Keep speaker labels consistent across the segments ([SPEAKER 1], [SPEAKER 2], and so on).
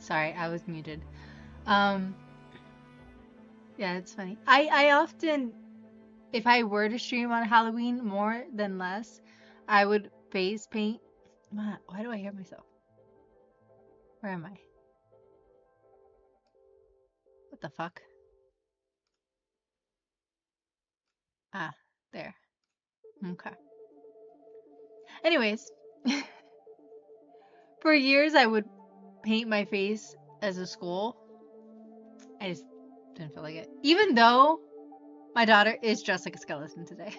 [SPEAKER 1] Sorry, I was muted. Um, yeah, it's funny. I often, if I were to stream on Halloween more than less, I would face paint. Why do I hear myself? Where am I? What the fuck? Ah, there. Okay. Anyways, for years I would paint my face as a skull. I just didn't feel like it. Even though my daughter is dressed like a skeleton today.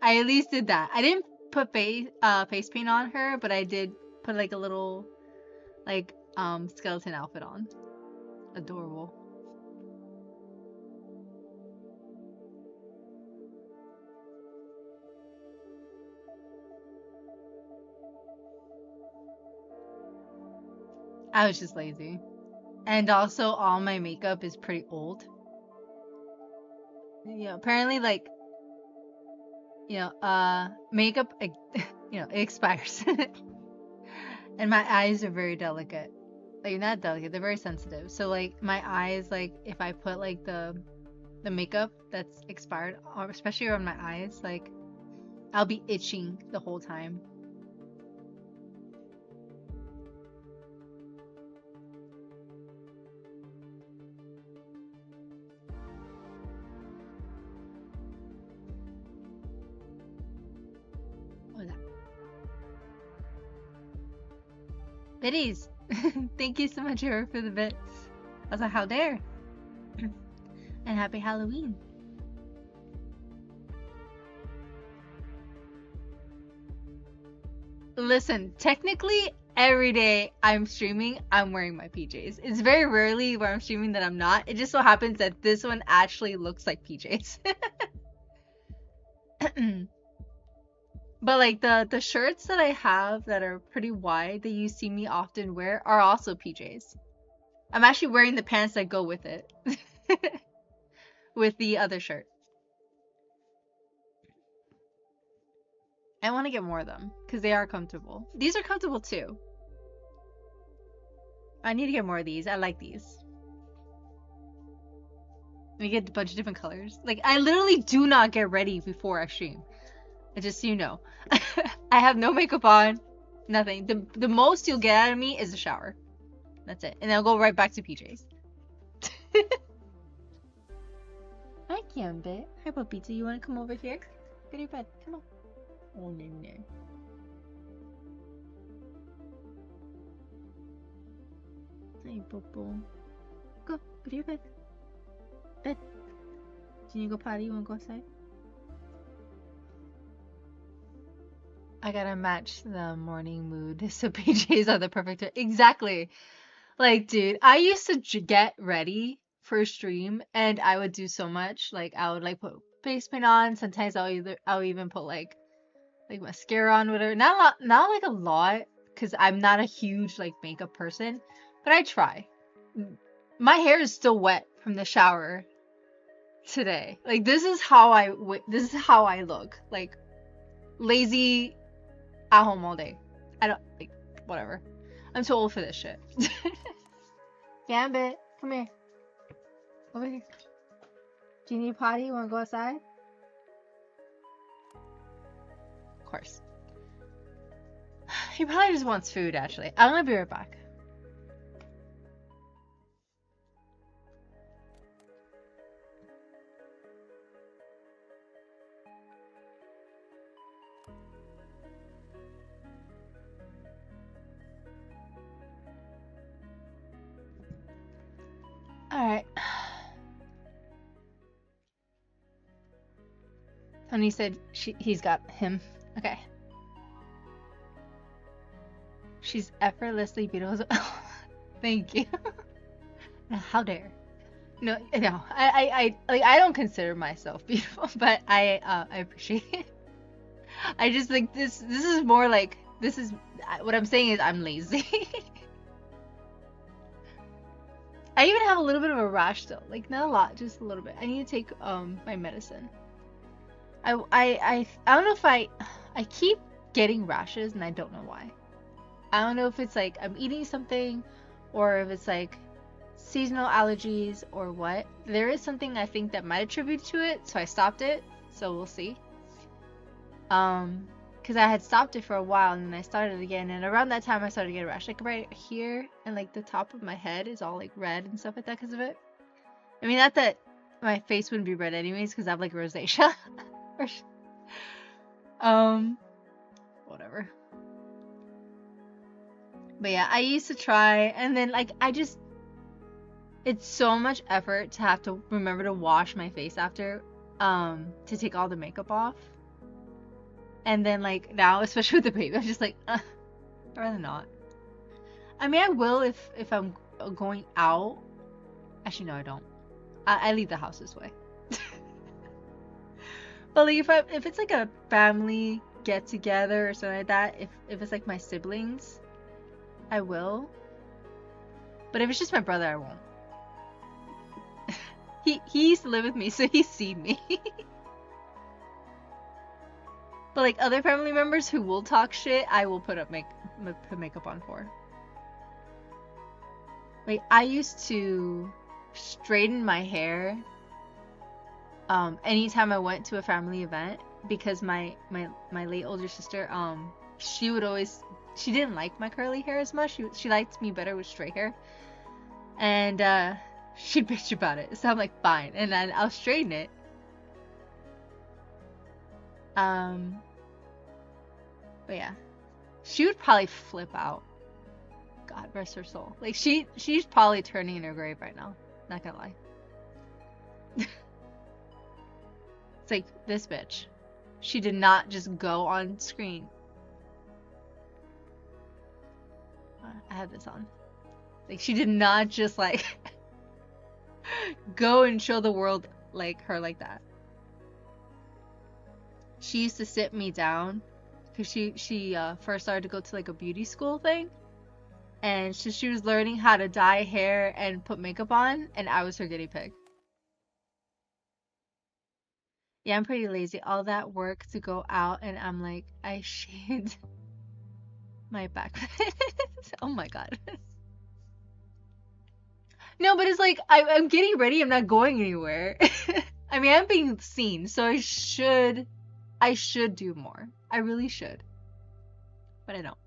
[SPEAKER 1] I at least did that. I didn't put face paint on her, but I did put like a little like skeleton outfit on. Adorable. I was just lazy. And also all my makeup is pretty old. Yeah, apparently like makeup it expires. And my eyes are very delicate. Like not delicate, they're very sensitive. So like my eyes, like if I put like the makeup that's expired, or especially around my eyes, like I'll be itching the whole time. What was that? Biddies! Thank you so much, Hero, for the bits. I was like, how dare? And happy Halloween. Listen, technically, every day I'm streaming, I'm wearing my PJs. It's very rarely where I'm streaming that I'm not. It just so happens that this one actually looks like PJs. But like the shirts that I have that are pretty wide that you see me often wear are also PJs. I'm actually wearing the pants that go with it. With the other shirt. I want to get more of them because they are comfortable. These are comfortable too. I need to get more of these. I like these. We get a bunch of different colors. Like I literally do not get ready before I stream. Just so you know. I have no makeup on. Nothing. The most you'll get out of me is a shower. That's it. And I'll go right back to PJs. Hi, Gambit. Hi, Popita. You want to come over here? Go to your bed. Come on. Oh, no, no. Hi, Popo. Go to your bed. Bed. Do you need to go potty? You want to go outside? I gotta match the morning mood, so PJs are the perfect. Exactly. Like, dude, I used to get ready for a stream, and I would do so much. Like, I would like put face paint on. Sometimes I'll even put like mascara on, whatever. Not like a lot, because I'm not a huge like makeup person, but I try. My hair is still wet from the shower today. Like, this is how I look. Like, lazy at home all day. I don't like whatever. I'm too old for this shit. Gambit, come here. Over here. Do you need a potty? You wanna go outside? Of course. He probably just wants food actually. I'm gonna be right back. Alright. Tony said he's got him. Okay. She's effortlessly beautiful. Thank you. How dare. No, I don't consider myself beautiful, but I appreciate it. I just think this is more like this is what I'm saying is I'm lazy. I even have a little bit of a rash though, like not a lot, just a little bit. I need to take my medicine. I don't know if I keep getting rashes and I don't know why. I don't know if it's like I'm eating something or if it's like seasonal allergies or what. There is something I think that might attribute to it, so I stopped it. So we'll see. Because I had stopped it for a while and then I started again, and around that time I started to get a rash, like right here, and like the top of my head is all like red and stuff like that because of it. I mean, not that my face wouldn't be red anyways, because I have like rosacea. um, Whatever. But yeah, I used to try, and then like it's so much effort to have to remember to wash my face after, to take all the makeup off. And then like now, especially with the baby, I'm just like, I'd rather not. I mean, I will if I'm going out. Actually, no, I don't. I leave the house this way. But like if it's like a family get together or something like that, if it's like my siblings, I will. But if it's just my brother, I won't. He used to live with me, so he's seen me. But like other family members who will talk shit, I will put makeup on for. Like I used to straighten my hair anytime I went to a family event, because my late older sister, she would always, she didn't like my curly hair as much. She liked me better with straight hair. And she'd bitch about it. So I'm like, fine. And then I'll straighten it. But yeah. She would probably flip out. God rest her soul. Like she's probably turning in her grave right now. Not gonna lie. It's like, this bitch. She did not just go on screen. I have this on. Like she did not just like go and show the world like her like that. She used to sit me down because she first started to go to like a beauty school thing, and she was learning how to dye hair and put makeup on, and I was her guinea pig. Yeah, I'm pretty lazy. All that work to go out, and I'm like, I shaved my back. Oh my god. No, but it's like I'm getting ready. I'm not going anywhere. I mean, I'm being seen, so I should do more. I really should, but I don't.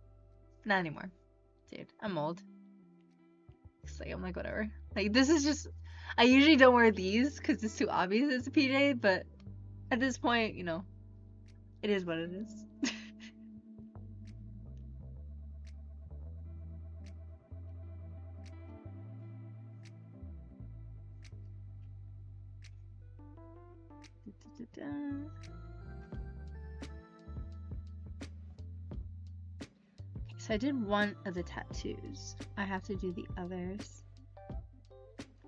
[SPEAKER 1] Not anymore, dude. I'm old. It's like, I'm like, whatever. Like this is just. I usually don't wear these because it's too obvious it's a PJ, but at this point, you know, it is what it is. So I did one of the tattoos. I have to do the others.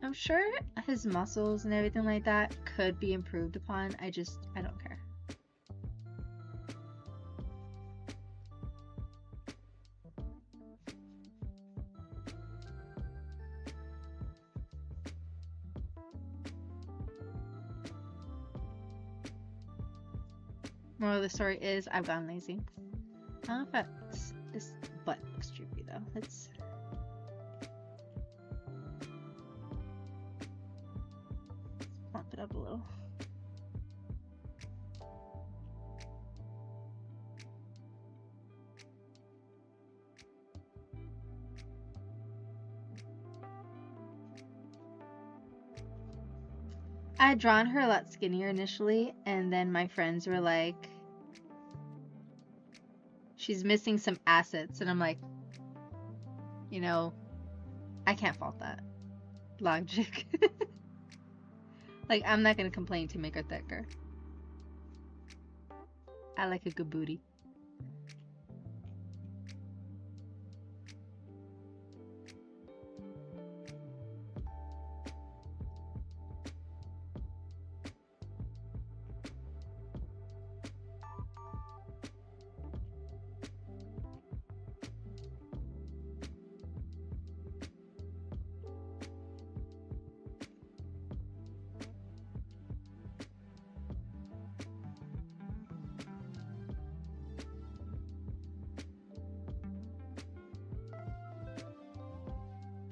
[SPEAKER 1] I'm sure his muscles and everything like that could be improved upon. I don't care. Moral of the story is I've gotten lazy. I don't know if this butt looks droopy though. Let's plump it up a little. I had drawn her a lot skinnier initially, and then my friends were like, she's missing some assets, and I'm like, you know, I can't fault that logic. Like, I'm not gonna complain to make her thicker. I like a good booty.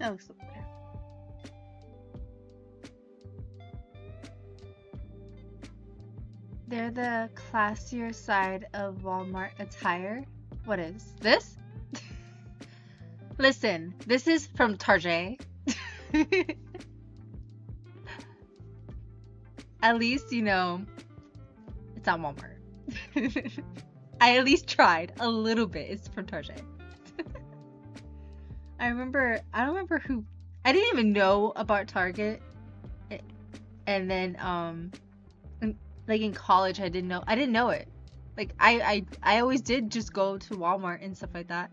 [SPEAKER 1] That looks better. They're the classier side of Walmart attire. What is this? Listen, this is from Target. At least, you know, it's on Walmart. I at least tried a little bit. It's from Target. I don't remember who, I didn't even know about Target. And then, like in college, I didn't know it. Like I always did just go to Walmart and stuff like that.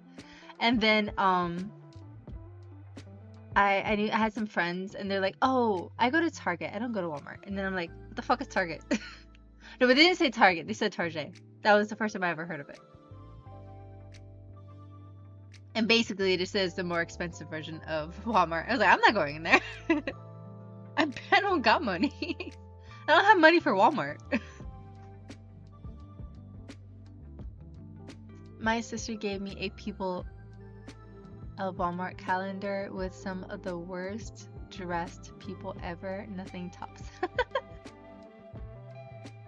[SPEAKER 1] And then, I knew I had some friends and they're like, oh, I go to Target. I don't go to Walmart. And then I'm like, what the fuck is Target? No, but they didn't say Target. They said Target. That was the first time I ever heard of it. And basically, it just says the more expensive version of Walmart. I was like, I'm not going in there. I don't got money. I don't have money for Walmart. My sister gave me a People of Walmart calendar with some of the worst dressed people ever. Nothing tops.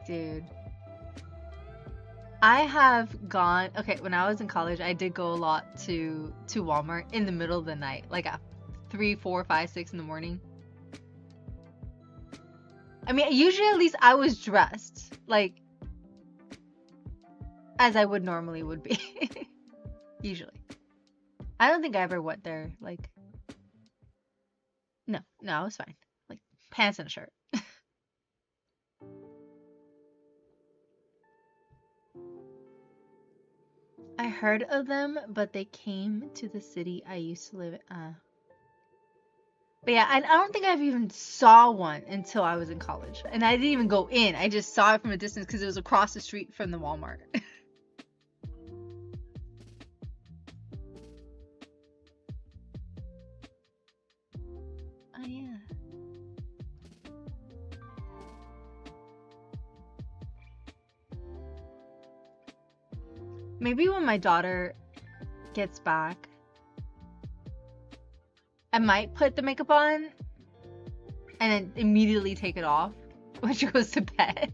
[SPEAKER 1] Dude. I have gone, okay, when I was in college, I did go a lot to Walmart in the middle of the night, like at 3, 4, 5, 6 in the morning. I mean, usually at least I was dressed, like, as I would normally would be. Usually. I don't think I ever went there, like, no, I was fine. Like, pants and a shirt. I heard of them, but they came to the city I used to live in. But yeah, I don't think I've even saw one until I was in college. And I didn't even go in. I just saw it from a distance because it was across the street from the Walmart. Oh yeah. Maybe when my daughter gets back, I might put the makeup on and then immediately take it off when she goes to bed.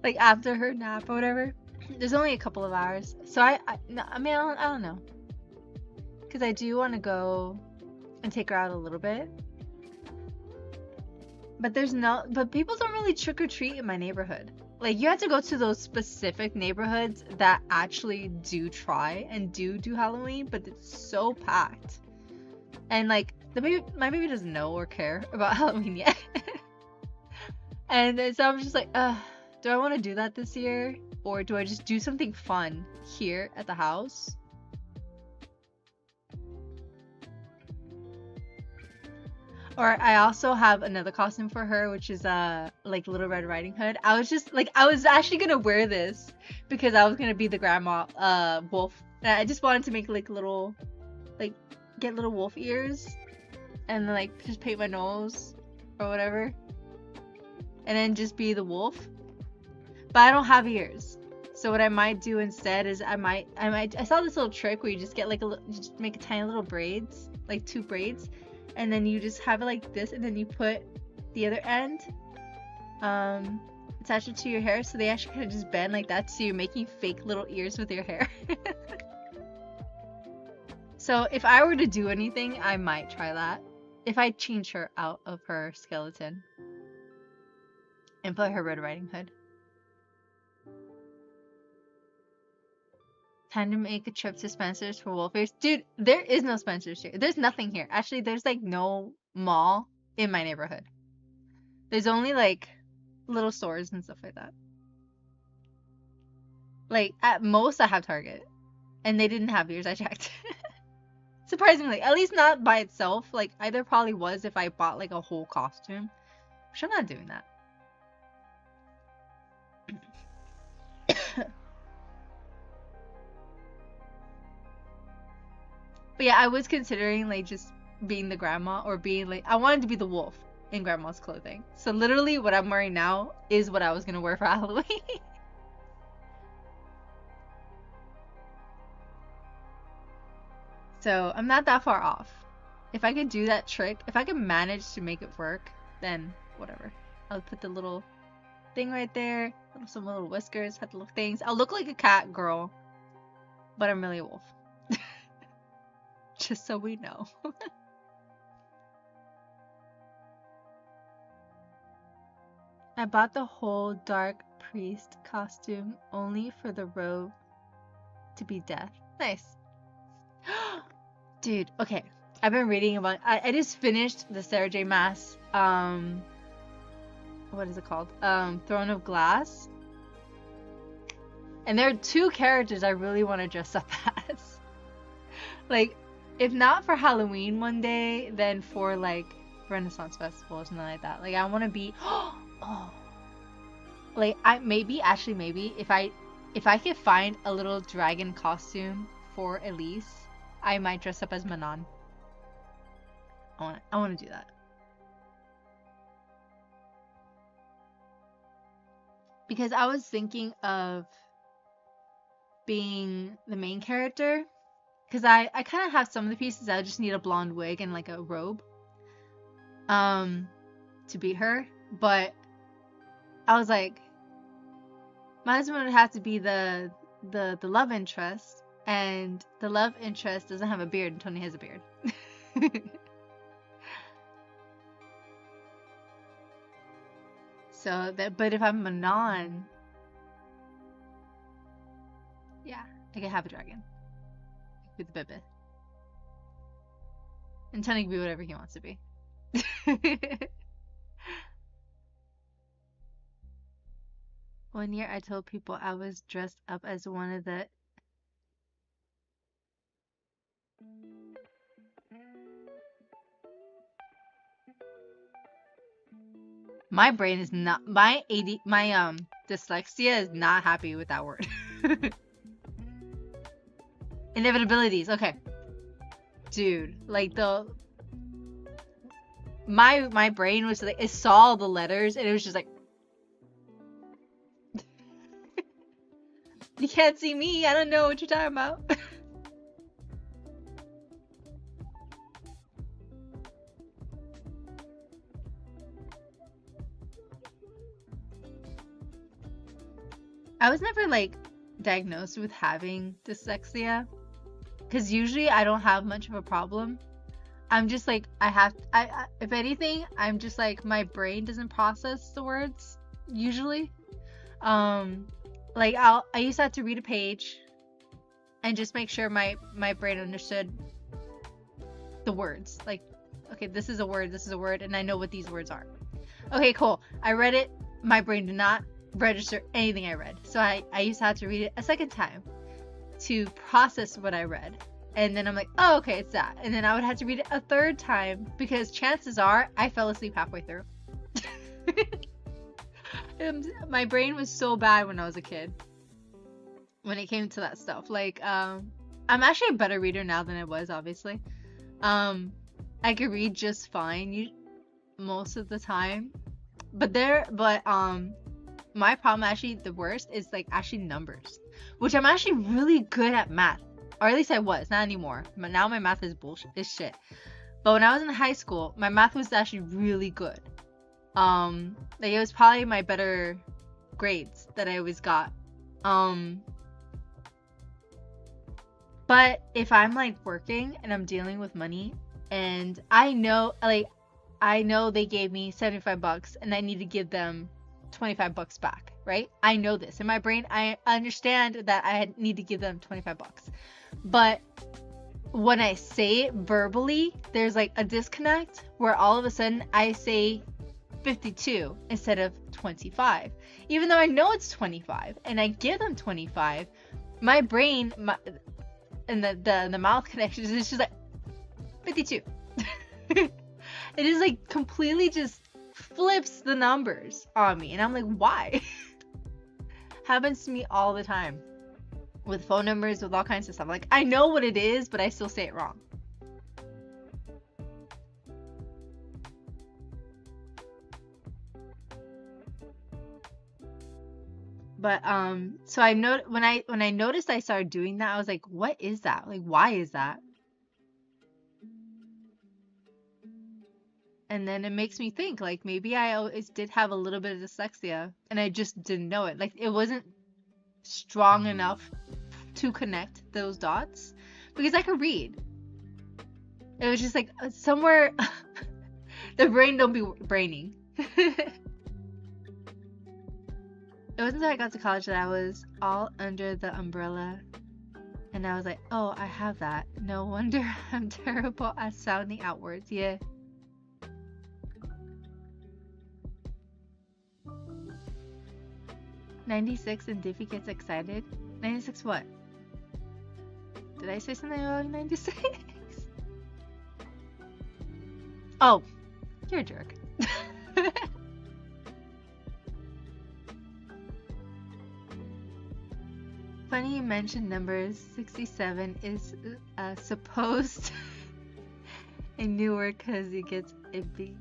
[SPEAKER 1] Like after her nap or whatever. There's only a couple of hours. So I don't know. Because I do want to go and take her out a little bit. But people don't really trick or treat in my neighborhood. Like you have to go to those specific neighborhoods that actually do try and do Halloween, but it's so packed. And like my baby doesn't know or care about Halloween yet. And so I'm just like, do I want to do that this year? Or do I just do something fun here at the house? Or I also have another costume for her, which is like Little Red Riding Hood. I was actually gonna wear this because I was gonna be the grandma wolf. And I just wanted to make like little, like get little wolf ears, and then like just paint my nose or whatever, and then just be the wolf. But I don't have ears. So what I might do instead is I saw this little trick where you just get like just make a tiny little braids, like 2 braids. And then you just have it like this, and then you put the other end, attach it to your hair, so they actually kind of just bend like that, so you're making fake little ears with your hair. So if I were to do anything, I might try that. If I change her out of her skeleton and put her Red Riding Hood. Time to make a trip to Spencer's for wolf ears. Dude, there is no Spencer's here. There's nothing here. Actually, there's like no mall in my neighborhood. There's only like little stores and stuff like that. Like at most I have Target. And they didn't have ears, I checked. Surprisingly, at least not by itself. Like there probably was if I bought like a whole costume. Which I'm not doing that. But yeah, I was considering like just being the grandma or being like, I wanted to be the wolf in grandma's clothing. So literally what I'm wearing now is what I was gonna wear for Halloween. So I'm not that far off. If I could do that trick, if I could manage to make it work, then whatever. I'll put the little thing right there, some little whiskers, have the little things. I'll look like a cat girl, but I'm really a wolf. Just so we know. I bought the whole dark priest costume only for the robe to be death. Nice. Dude, okay. I've been reading about I just finished the Sarah J Maas what is it called? Throne of Glass. And there are two characters I really want to dress up as. Like, if not for Halloween one day, then for like Renaissance Festival or something like that. Like I want to be oh. Like maybe if I could find a little dragon costume for Elise, I might dress up as Manon. I want to do that. Because I was thinking of being the main character. Because I kind of have some of the pieces. I just need a blonde wig and like a robe. To beat her. But I was like, my husband would have to be the love interest. And the love interest doesn't have a beard and Tony has a beard. So that, but if I'm Manon, yeah, I can have a dragon with Bebe, and Tony can be whatever he wants to be. One year I told people I was dressed up as one of the my brain is not my dyslexia is not happy with that word. Inevitabilities. Okay. Dude, like my brain was like, it saw the letters and it was just like you can't see me. I don't know what you're talking about. I was never like diagnosed with having dyslexia because usually I don't have much of a problem. I'm just like I if anything, I'm just like my brain doesn't process the words usually. Like I used to have to read a page and just make sure my brain understood the words. Like, okay, this is a word, and I know what these words are. Okay, cool. I read it. My brain did not register anything I read. So I used to have to read it a second time to process what I read. And then I'm like, oh, okay, it's that. And then I would have to read it a third time because chances are I fell asleep halfway through. My brain was so bad when I was a kid when it came to that stuff. Like, I'm actually a better reader now than I was, obviously. I could read just fine most of the time. But my problem, actually, the worst is like actually numbers, which I'm actually really good at math, or at least I was, not anymore. But now my math is bullshit, is shit. But when I was in high school, my math was actually really good. Like it was probably my better grades that I always got. But if I'm like working and I'm dealing with money, and I know they gave me $75 and I need to give them $25 back, right? I know this in my brain. I understand that I need to give them $25. But when I say it verbally, there's like a disconnect where all of a sudden I say 52 instead of 25. Even though I know it's 25 and I give them 25, my brain and the mouth connection is just like 52. It is like completely just flips the numbers on me, and I'm like, why? Happens to me all the time with phone numbers, with all kinds of stuff. Like, I know what it is, but I still say it wrong. But so I know when I noticed I started doing that, I was like, what is that? Like, why is that? And then it makes me think, like, maybe I always did have a little bit of dyslexia and I just didn't know it. Like, it wasn't strong enough to connect those dots because I could read. It was just like somewhere the brain don't be braining. It wasn't until I got to college that I was all under the umbrella. And I was like, oh, I have that. No wonder I'm terrible at sounding outwards. Yeah. '96 and Diffie gets excited. 96 what? Did I say something about 96? Oh, you're a jerk. Funny you mentioned numbers. 67 is supposed in Newark because it gets iffy.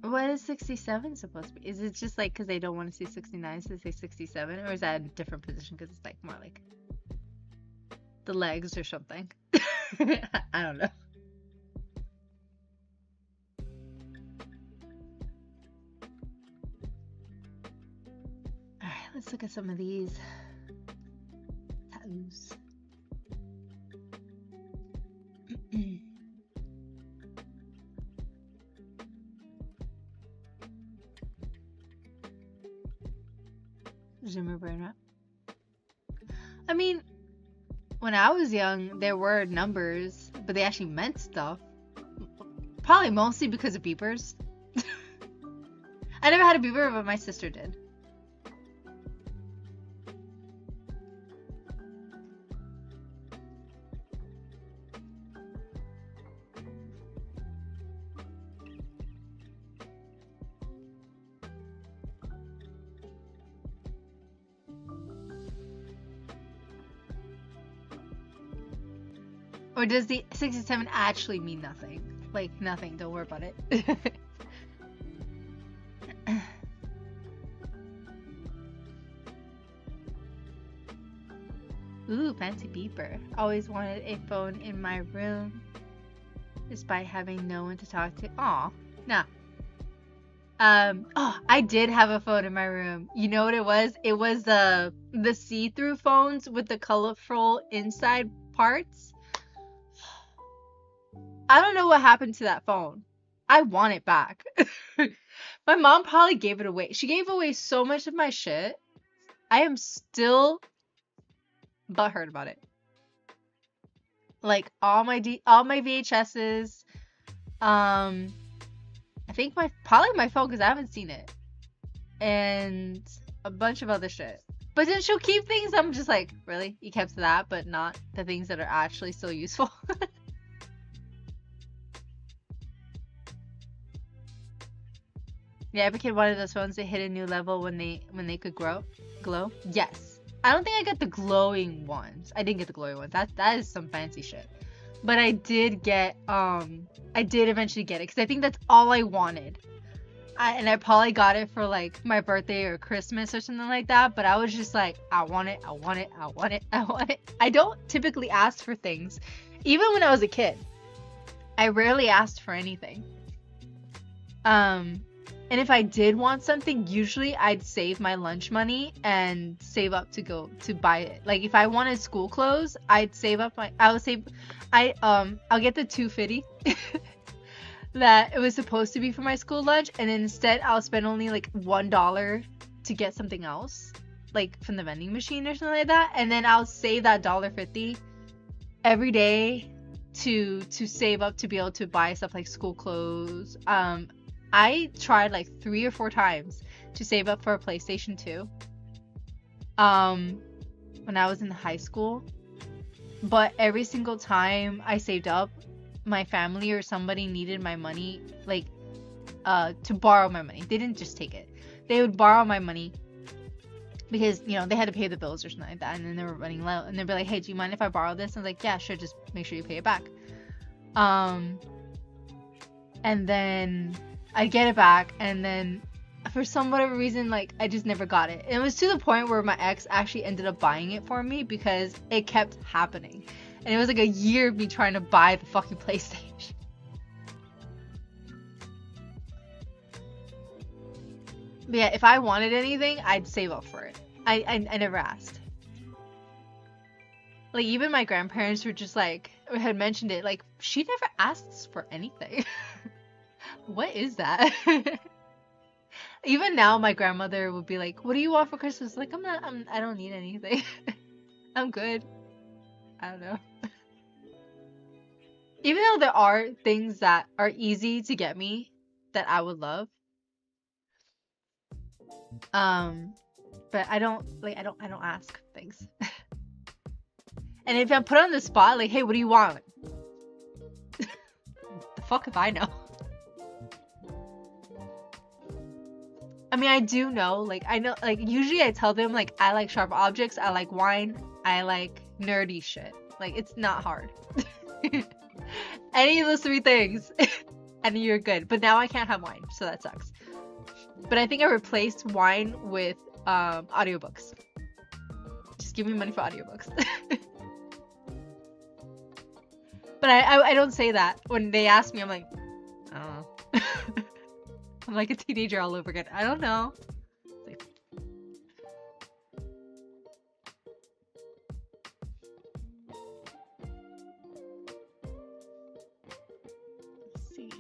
[SPEAKER 1] What is 67 supposed to be? Is it just like because they don't want to see 69, so they say 67? Or is that a different position because it's like more like the legs or something? I don't know. Alright, let's look at some of these tattoos. Zoomer brain rot. I mean, when I was young, there were numbers, but they actually meant stuff. Probably mostly because of beepers. I never had a beeper, but my sister did. Or does the 67 actually mean nothing? Like, nothing, don't worry about it. Ooh, fancy beeper. Always wanted a phone in my room, despite having no one to talk to. Aw, nah. Oh, I did have a phone in my room. You know what it was? It was the see-through phones with the colorful inside parts. I don't know what happened to that phone. I want it back. My mom probably gave it away. She gave away so much of my shit. I am still butthurt about it. Like all my VHSs. I think probably my phone because I haven't seen it, and a bunch of other shit. But then she'll keep things. I'm just like, really? You kept that, but not the things that are actually still useful. Yeah, every kid wanted those phones to hit a new level when they could glow. Yes. I don't think I got the glowing ones. I didn't get the glowing ones. That is some fancy shit. But I did get I did eventually get it because I think that's all I wanted. I probably got it for like my birthday or Christmas or something like that, but I was just like, I want it, I want it, I want it, I want it. I don't typically ask for things. Even when I was a kid, I rarely asked for anything. And if I did want something, usually I'd save my lunch money and save up to go to buy it. Like if I wanted school clothes, I'd save up I'll get the $2.50 that it was supposed to be for my school lunch, and instead I'll spend only like $1 to get something else, like from the vending machine or something like that, and then I'll save that $1.50 every day to save up to be able to buy stuff like school clothes. I tried like 3 or 4 times to save up for a PlayStation 2 when I was in high school, but every single time I saved up, my family or somebody needed my money, like to borrow my money. They didn't just take it. They would borrow my money because, you know, they had to pay the bills or something like that, and then they were running low, and they'd be like, hey, do you mind if I borrow this? And I was like, yeah, sure, just make sure you pay it back. And then I'd get it back, and then for some whatever reason, like, I just never got it. And it was to the point where my ex actually ended up buying it for me because it kept happening. And it was like a year of me trying to buy the fucking PlayStation. But yeah, if I wanted anything, I'd save up for it. I never asked. Like, even my grandparents were just like, had mentioned it, like, she never asks for anything. What is that? Even now, my grandmother would be like, what do you want for Christmas? Like, I don't need anything. I'm good. I don't know. Even though there are things that are easy to get me that I would love. But I don't ask things. And if I'm put on the spot, like, hey, what do you want? The fuck if I know? I mean, I do know, like, I know, like, usually I tell them, like, I like sharp objects, I like wine, I like nerdy shit. Like, it's not hard. Any of those 3 things, and you're good. But now I can't have wine, so that sucks. But I think I replaced wine with audiobooks. Just give me money for audiobooks. But I don't say that. When they ask me, I'm like, I don't know. I'm like a teenager all over again. I don't know. Like, let's see.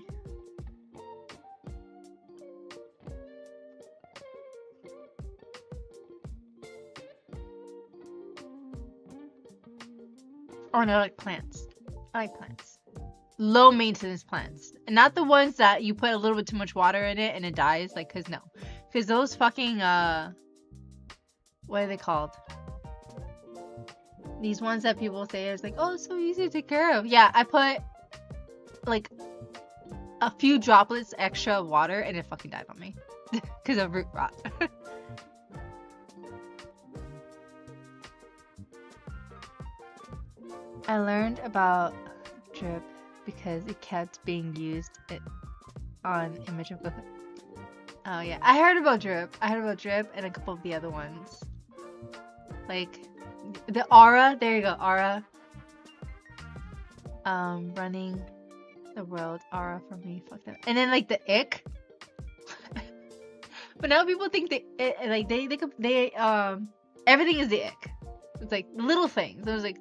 [SPEAKER 1] Oh, and I like plants. I like plants. Low maintenance plants. And not the ones that you put a little bit too much water in it and it dies. Like, cause no. Cause those fucking, what are they called? These ones that people say is like, oh, it's so easy to take care of. Yeah, I put, like, a few droplets extra of water and it fucking died on me. Cause of root rot. I learned about drip because it kept being used on Image of Book. Oh yeah, I heard about drip. And a couple of the other ones. Like the Aura, there you go, Aura. Running the world, Aura for me, fuck that. And then like the ick. But now people think they everything is the ick. It's like little things. I was like,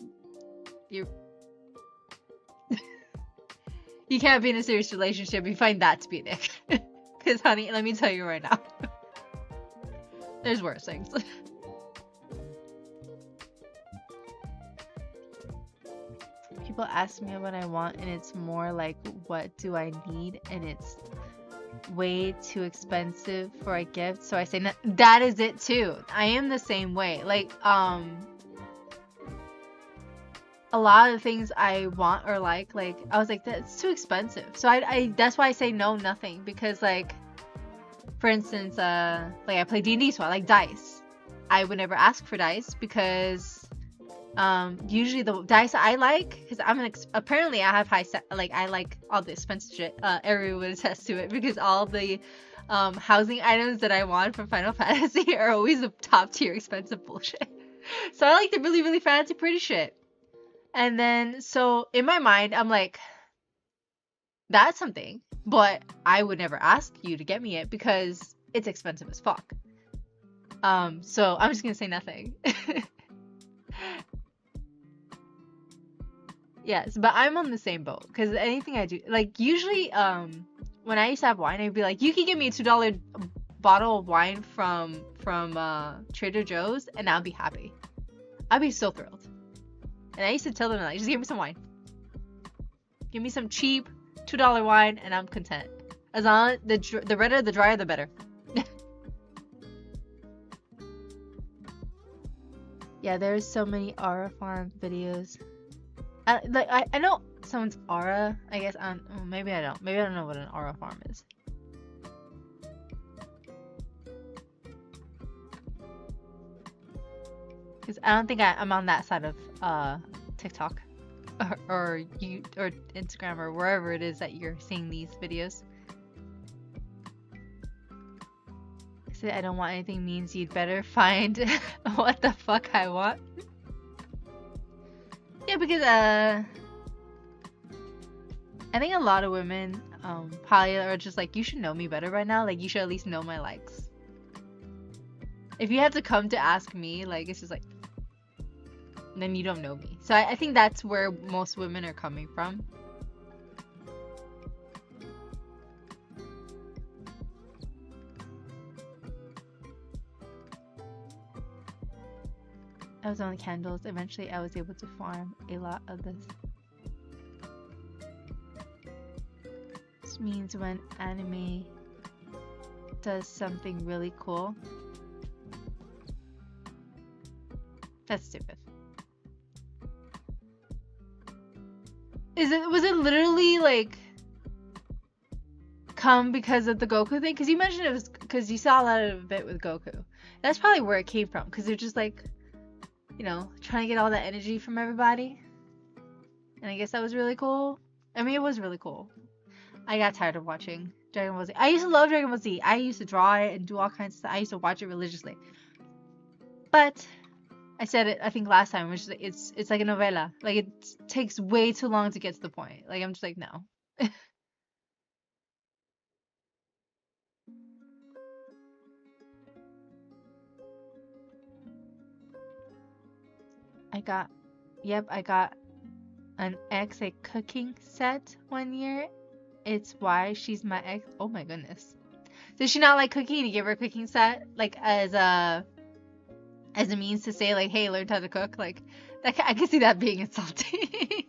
[SPEAKER 1] you can't be in a serious relationship if you find that to be an ick. Because honey, let me tell you right now, there's worse things. People ask me what I want and it's more like, what do I need? And it's way too expensive for a gift. So I say, that is it too. I am the same way. Like, a lot of the things I want or like I was like, that's too expensive. So I that's why I say no, nothing. Because like, for instance, like I play D&D, so I like dice. I would never ask for dice because usually the dice I like, because apparently I have I like all the expensive shit. Everyone would attest to it because all the housing items that I want from Final Fantasy are always the top tier expensive bullshit. So I like the really, really fancy pretty shit. And then, so in my mind, I'm like, that's something, but I would never ask you to get me it because it's expensive as fuck. So I'm just gonna say nothing. Yes, but I'm on the same boat because anything I do, like usually, when I used to have wine, I'd be like, you can give me a $2 bottle of wine from Trader Joe's, and I'll be happy. I'd be so thrilled. And I used to tell them, like, just give me some wine. Give me some cheap $2 wine, and I'm content. As long as the redder, the drier, the better. Yeah, there's so many Aura farm videos. I know someone's Aura. I guess maybe I don't. Maybe I don't know what an Aura farm is. Because I don't think I'm on that side of TikTok or Instagram or wherever it is that you're seeing these videos. Say I don't want anything means you'd better find what the fuck I want. Yeah, because I think a lot of women probably are just like, you should know me better right now. Like, you should at least know my likes. If you have to come to ask me, like, it's just like, then you don't know me. So I think that's where most women are coming from. I was on the candles. Eventually, I was able to farm a lot of this. This means when anime does something really cool. That's stupid. Was it literally like come because of the Goku thing? Because you mentioned it was because you saw a lot of it with Goku. That's probably where it came from. Because they're just like, you know, trying to get all that energy from everybody. And I guess that was really cool. I mean, it was really cool. I got tired of watching Dragon Ball Z. I used to love Dragon Ball Z. I used to draw it and do all kinds of stuff. I used to watch it religiously. But I said it, I think last time, which is it's like a novela. Like, it takes way too long to get to the point. Like, I'm just like, no. I got an ex a cooking set one year. It's why she's my ex. Oh my goodness. Does she not like cooking? You give her a cooking set, like as a means to say like, hey, learn how to cook. Like, that, I can see that being insulting.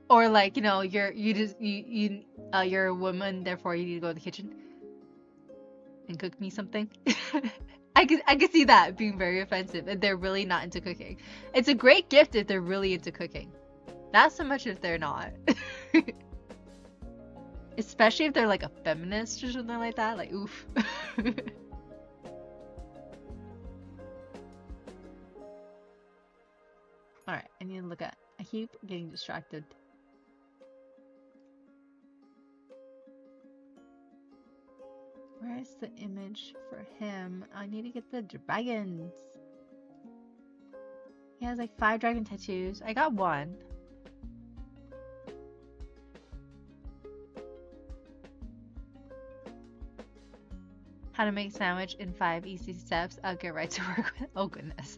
[SPEAKER 1] Or like, you know, you're a woman, therefore you need to go to the kitchen and cook me something. I could see that being very offensive if they're really not into cooking. It's a great gift if they're really into cooking. Not so much if they're not. Especially if they're like a feminist or something like that. Like, oof. Alright, I need to look at. I keep getting distracted. Where's the image for him? I need to get the dragons. He has like 5 dragon tattoos. I got 1. How to make sandwich in 5 easy steps. I'll get right to work with. Oh goodness.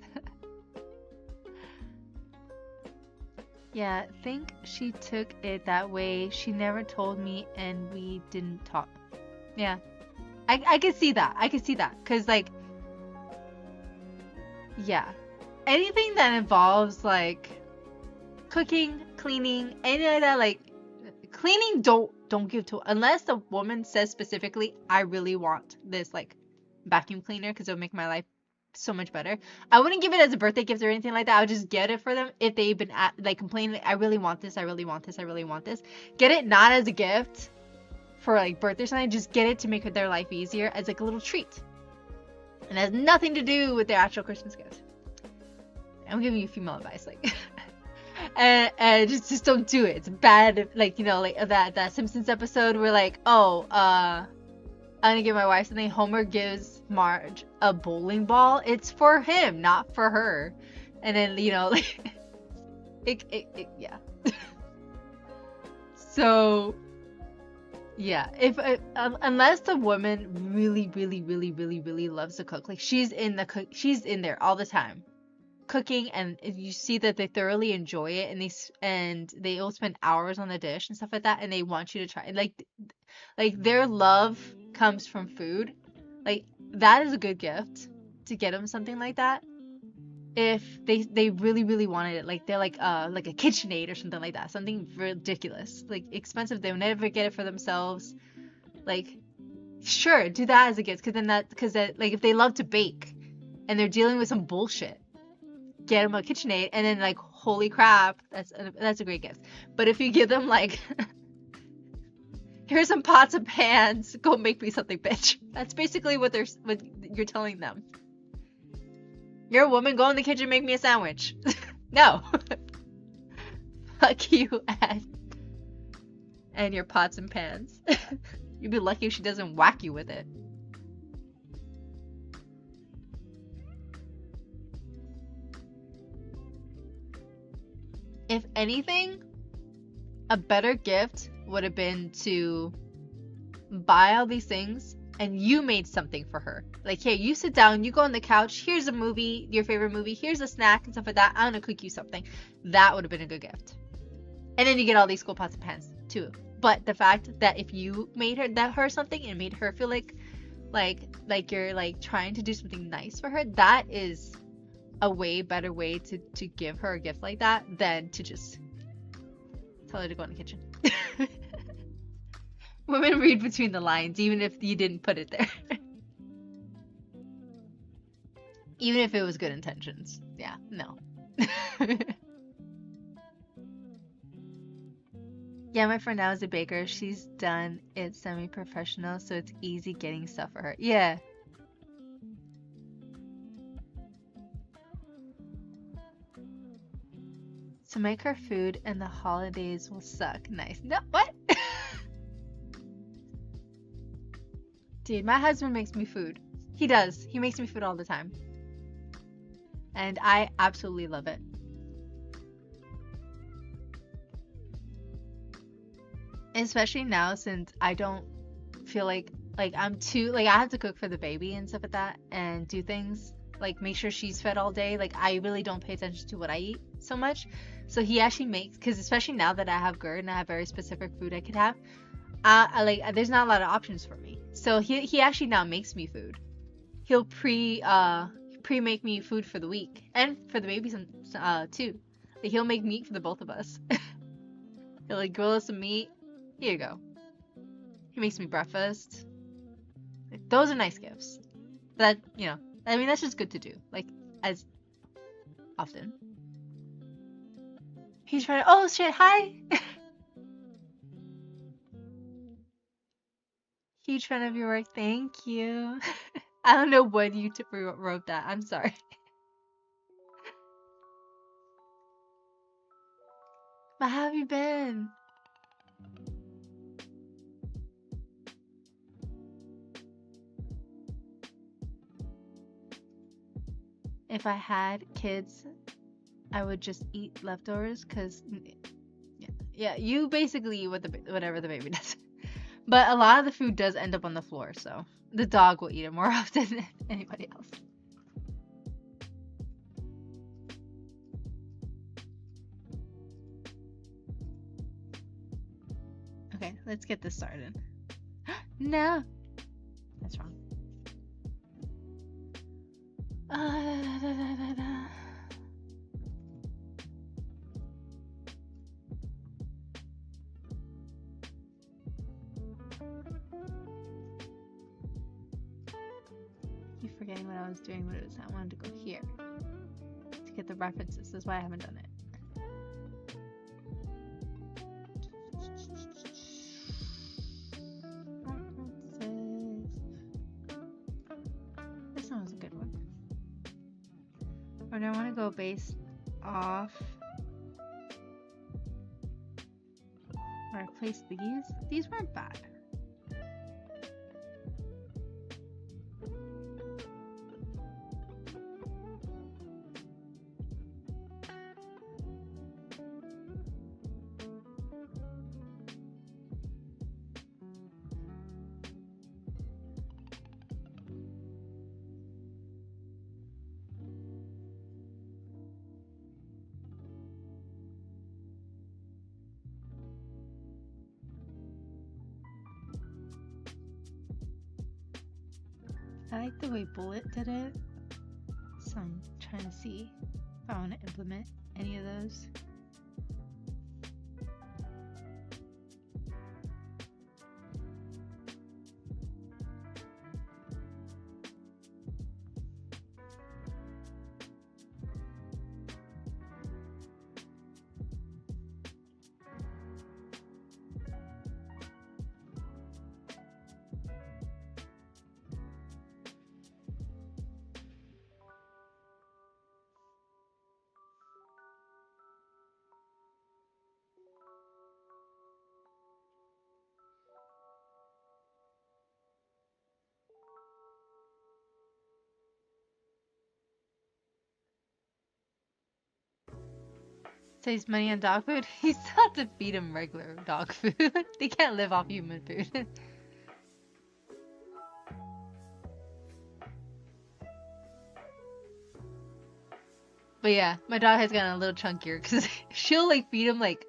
[SPEAKER 1] Yeah, think she took it that way. She never told me and we didn't talk. Yeah. I can see that. I can see that. Because, like, yeah. Anything that involves, like, cooking, cleaning, anything like that, like, cleaning, don't give to, unless the woman says specifically, I really want this, like, vacuum cleaner because it'll make my life so much better. I wouldn't give it as a birthday gift or anything like that. I would just get it for them if they've been like complaining, I really want this, I really want this, I really want this. Get it not as a gift for like birthday or something, just get it to make their life easier as like a little treat. And it has nothing to do with their actual Christmas gift. I'm giving you female advice, like and just don't do it. It's bad, like, you know, like that Simpsons episode where like, oh, I'm gonna give my wife something. Homer gives Marge a bowling ball. It's for him, not for her. And then, you know, like, yeah. So, yeah, if unless the woman really loves to cook, like she's in there all the time, cooking, and you see that they thoroughly enjoy it, and they will spend hours on the dish and stuff like that, and they want you to try, like their love comes from food, like that is a good gift to get them something like that. If they really wanted it, like they're like a KitchenAid or something like that, something ridiculous, like expensive, they'll never get it for themselves, like sure, do that as a gift, because like if they love to bake and they're dealing with some bullshit, get them a KitchenAid, and then like, holy crap, that's a great gift. But if you give them like here's some pots and pans, go make me something, bitch, that's basically what you're telling them. You're a woman, go in the kitchen, make me a sandwich. No. Fuck you and your pots and pans. You'd be lucky if she doesn't whack you with it. If anything, a better gift would have been to buy all these things and you made something for her. Like, hey, you sit down, you go on the couch, here's a movie, your favorite movie, here's a snack and stuff like that. I'm gonna cook you something. That would have been a good gift. And then you get all these cool pots and pans too. But the fact that if you made her something and made her feel like you're like trying to do something nice for her, that is a way better way to give her a gift like that than to just tell her to go in the kitchen. Women read between the lines, even if you didn't put it there. Even if it was good intentions. Yeah, no. Yeah, my friend now is a baker. She's done it semi-professional, so it's easy getting stuff for her. Yeah. So make her food and the holidays will suck. Nice. No, what? Dude, my husband makes me food. He does. He makes me food all the time. And I absolutely love it. Especially now since I don't feel like I'm too like I have to cook for the baby and stuff like that and do things like make sure she's fed all day. Like I really don't pay attention to what I eat so much. So he actually makes, because especially now that I have GERD and I have very specific food I could have, there's not a lot of options for me. So he actually now makes me food. He'll pre make me food for the week and for the baby too. Like, he'll make meat for the both of us. He'll like grill us some meat. Here you go. He makes me breakfast. Like, those are nice gifts. That, you know, I mean that's just good to do. Like as often. He's trying to, oh shit, hi. Huge fan of your work. Thank you. I don't know when you wrote that. I'm sorry. But how have you been? If I had kids, I would just eat leftovers because, yeah, you basically eat whatever the baby does. But a lot of the food does end up on the floor, so the dog will eat it more often than anybody else. Okay, let's get this started. No, that's wrong. Keep forgetting what I was doing, but it was I wanted to go here to get the references. That's why I haven't done it. This one was a good one. Or do I want to go based off where I placed these? These weren't bad. I like the way Bullet did it, so I'm trying to see if I want to implement any of those. Saves money on dog food. You still have to feed them regular dog food. They can't live off human food. But yeah, my dog has gotten a little chunkier because she'll like feed him like,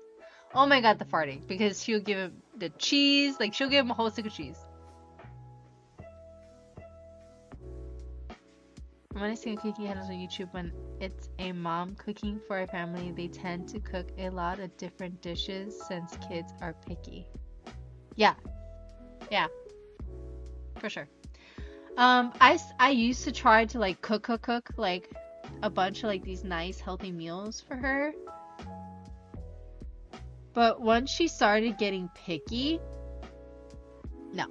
[SPEAKER 1] oh my god, the farting, because she'll give him the cheese, like she'll give him a whole stick of cheese. When I see cooking channels on YouTube, when it's a mom cooking for a family, they tend to cook a lot of different dishes since kids are picky. Yeah, for sure. I used to try to like cook like a bunch of like these nice healthy meals for her. But once she started getting picky, no.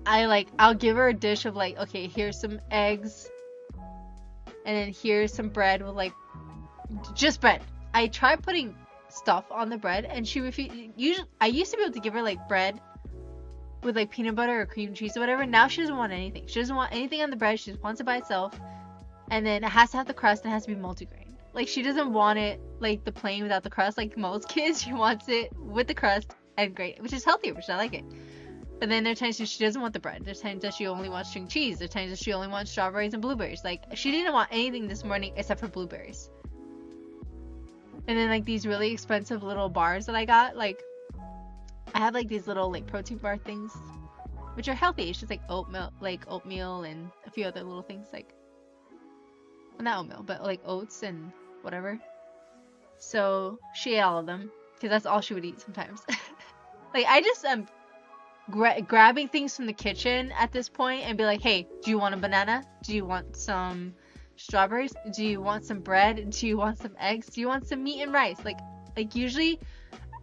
[SPEAKER 1] I'll give her a dish of like, okay, here's some eggs, and then here's some bread with like just bread. I tried putting stuff on the bread and she refused. Usually I used to be able to give her like bread with like peanut butter or cream cheese or whatever. Now she doesn't want anything. She doesn't want anything on the bread. She just wants it by itself. And then it has to have the crust and it has to be multigrain. Like she doesn't want it like the plain without the crust like most kids. She wants it with the crust and great, which is healthier, which I like it. But then there are times she doesn't want the bread. There's times that she only wants string cheese. There's times that she only wants strawberries and blueberries. Like she didn't want anything this morning except for blueberries. And then like these really expensive little bars that I got, like I have like these little like protein bar things, which are healthy. It's just like oatmeal and a few other little things like, well, not oatmeal, but like oats and whatever. So she ate all of them because that's all she would eat sometimes. Like I just grabbing things from the kitchen at this point and be like, hey, do you want a banana? Do you want some strawberries? Do you want some bread? Do you want some eggs? Do you want some meat and rice? Like usually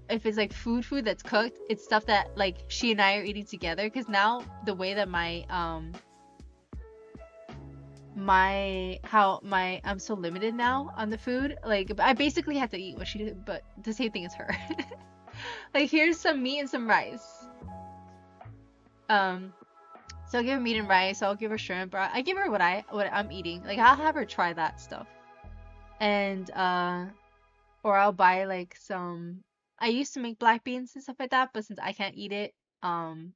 [SPEAKER 1] if it's like food that's cooked, it's stuff that like she and I are eating together, because now the way that I'm so limited now on the food, like I basically have to eat what she did, but the same thing as her. Like here's some meat and some rice. So I'll give her meat and rice. I'll give her shrimp. Or I give her what I'm eating. Like I'll have her try that stuff, and or I'll buy like some. I used to make black beans and stuff like that, but since I can't eat it, and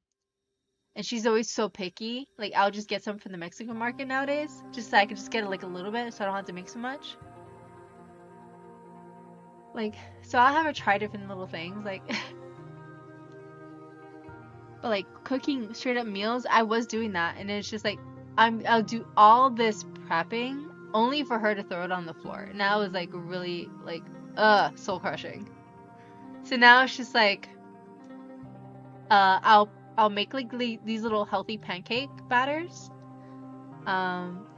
[SPEAKER 1] she's always so picky, like I'll just get some from the Mexican market nowadays, just so I can just get like a little bit, so I don't have to make so much. Like, so I'll have her try different little things, like. But like cooking straight up meals, I was doing that, and it's just like I'll do all this prepping only for her to throw it on the floor. And that was like really like soul crushing. So now it's just like I'll make like these little healthy pancake batters.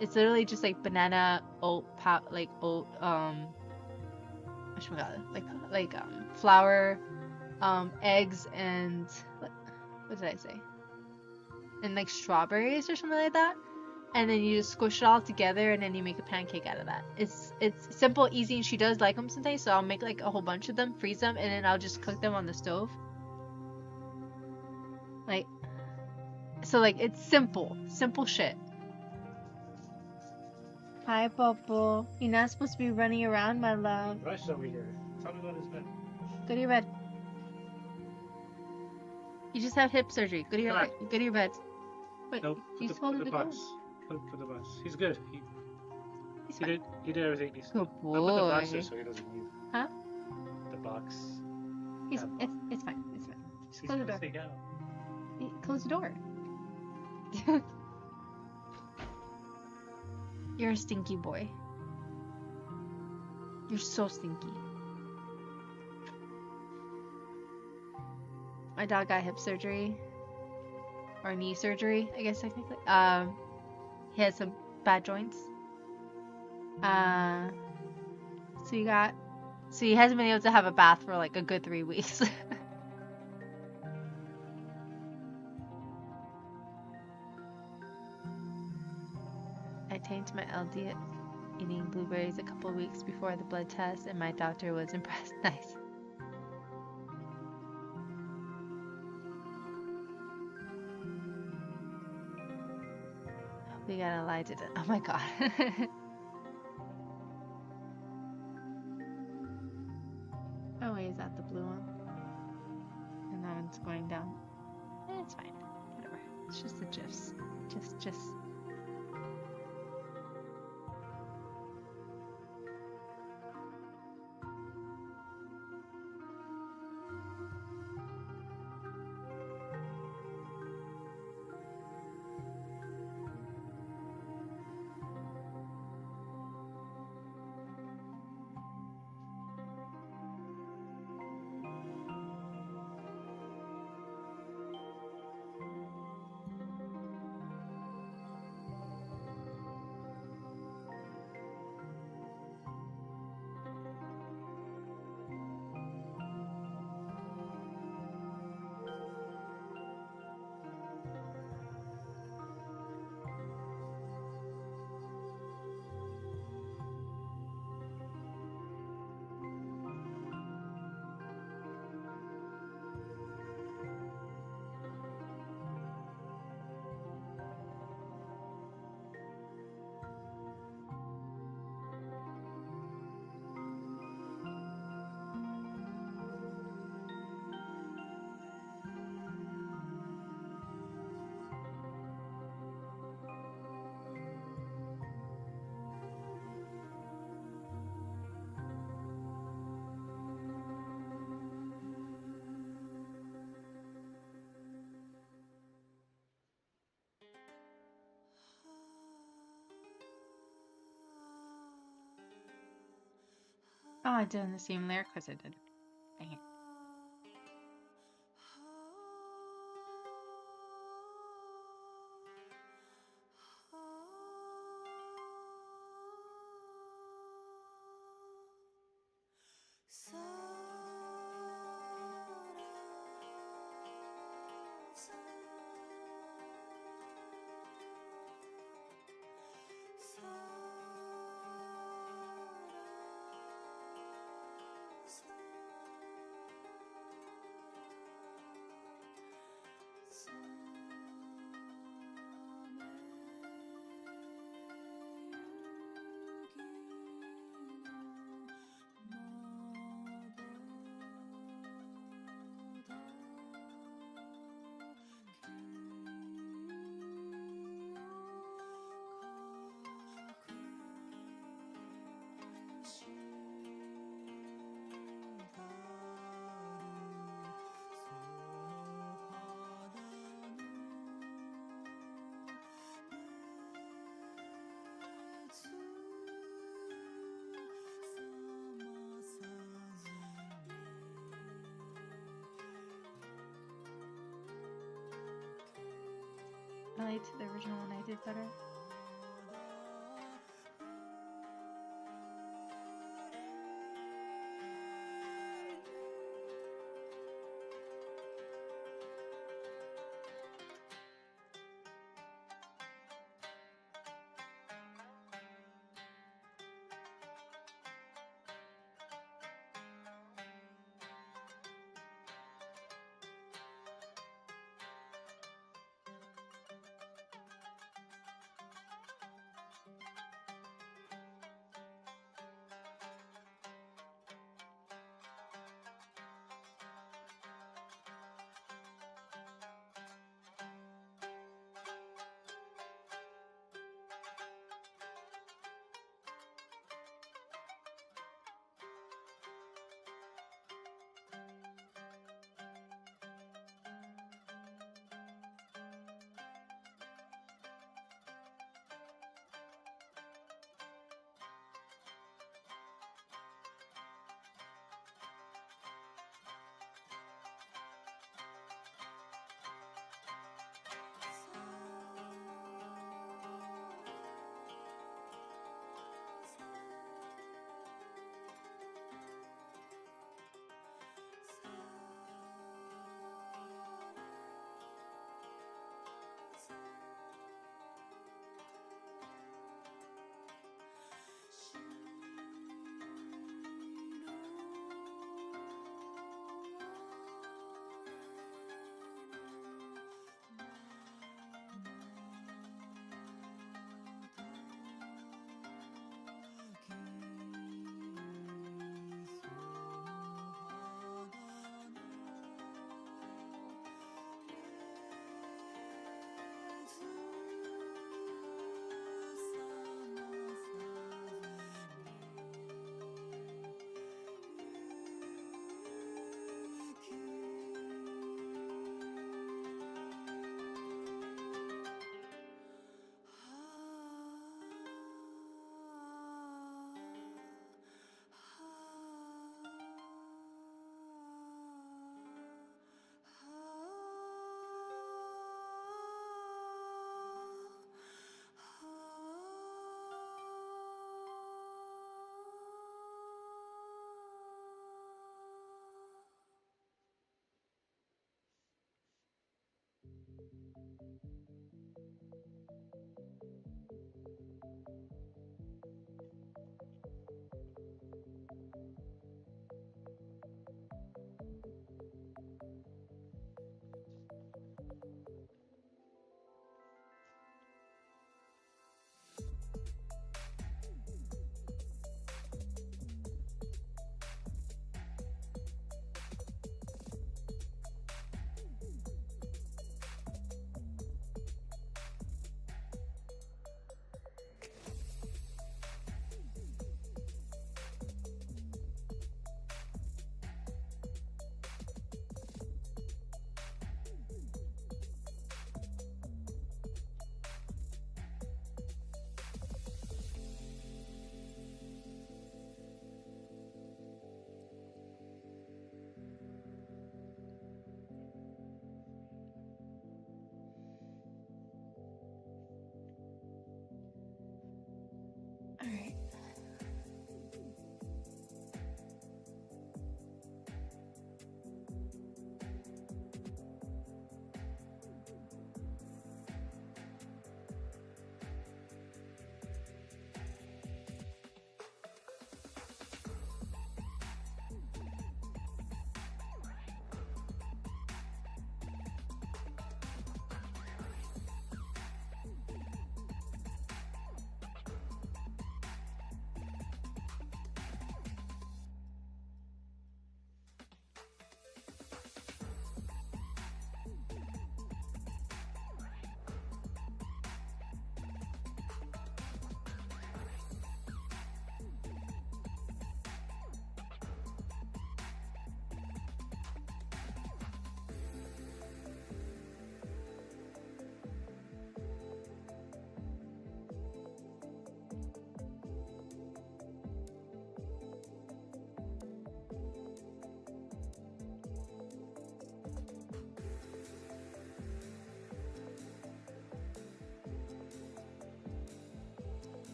[SPEAKER 1] It's literally just like banana, flour, eggs, and what did I say? And like strawberries or something like that. And then you just squish it all together and then you make a pancake out of that. It's simple, easy, and she does like them sometimes, so I'll make like a whole bunch of them, freeze them, and then I'll just cook them on the stove. Like, so like it's simple shit. Hi, Popo. You're not supposed to be running around, my love.
[SPEAKER 2] Rush over here. Tell me about his bed.
[SPEAKER 1] Go to your bed. You just had hip surgery. Go to your bed. Wait,
[SPEAKER 2] Nope.
[SPEAKER 1] you
[SPEAKER 2] Put the bus. Put the bus. He's good. He did everything.
[SPEAKER 1] Good boy.
[SPEAKER 2] I put the box there so he doesn't move.
[SPEAKER 1] Huh?
[SPEAKER 2] The box.
[SPEAKER 1] It's fine. It's fine.
[SPEAKER 2] He's
[SPEAKER 1] Close the door.
[SPEAKER 2] stay down.
[SPEAKER 1] Close the door. You're a stinky boy. You're so stinky. My dog got hip surgery. Or knee surgery, I guess technically. He has some bad joints. So he hasn't been able to have a bath for like a good 3 weeks. I tamed my LD eating blueberries a couple weeks before the blood test, and my doctor was impressed. Nice. We gotta lie to it. Oh my god. sun's going down. It's fine. Whatever. It's just the gifs. Just. Oh, I did in the same layer because I did. Dang it. I liked the original one I did better.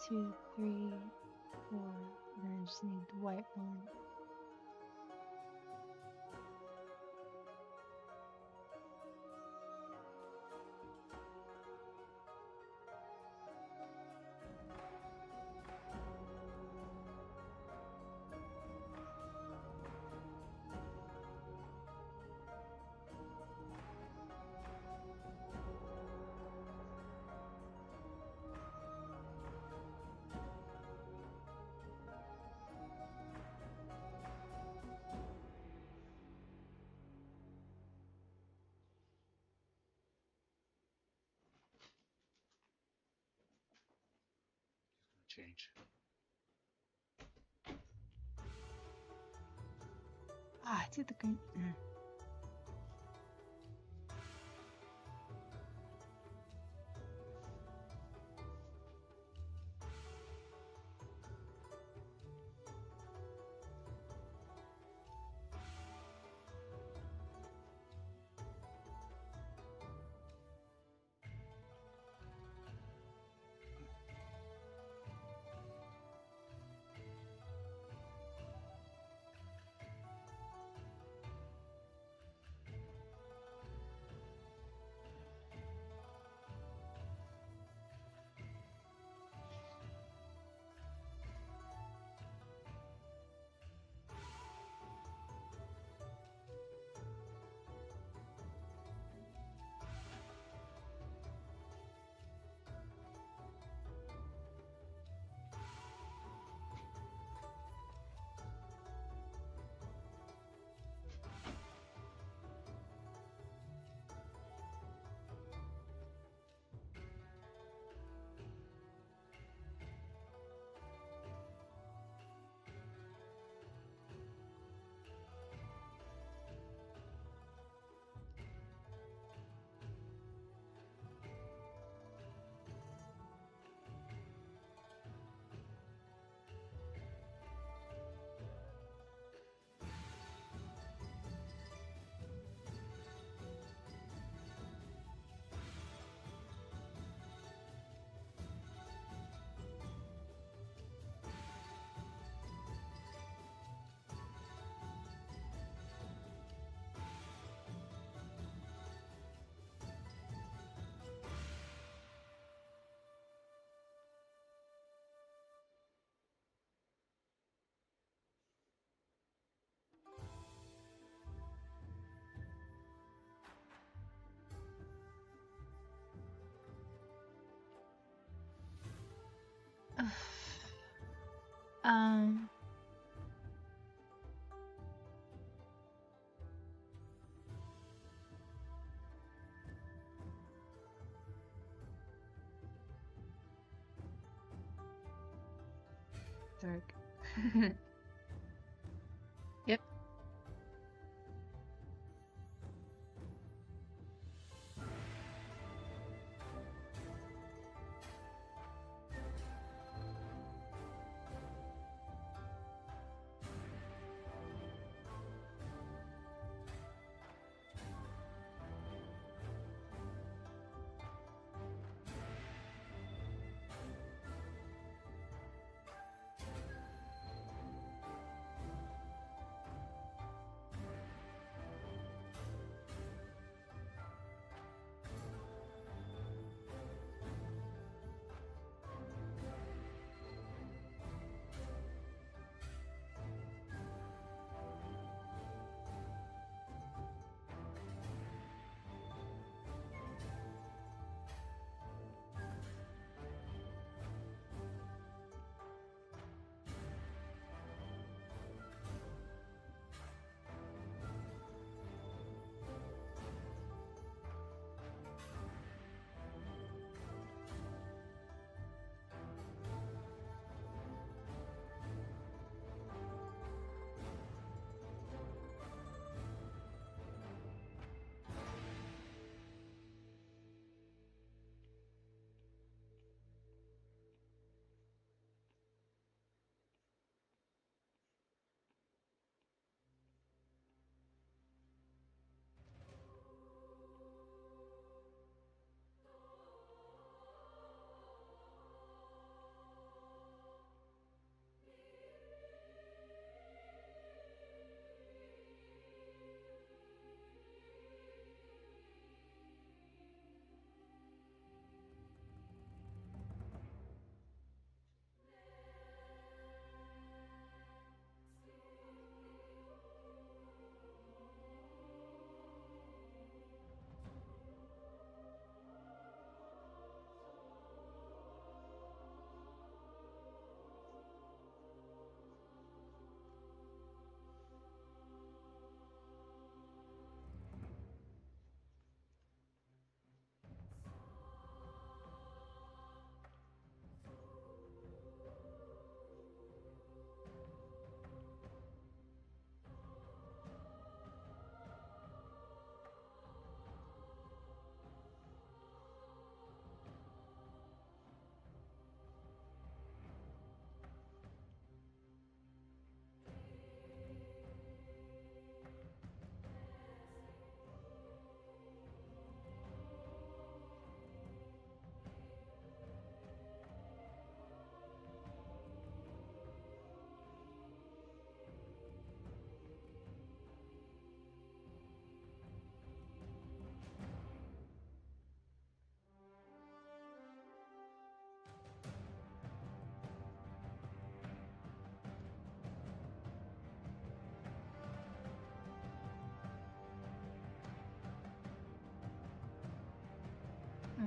[SPEAKER 1] 2, 3, 4. And then I just need the white one.
[SPEAKER 3] Change.
[SPEAKER 1] Ah, I did the green. Um, Dark. Yep.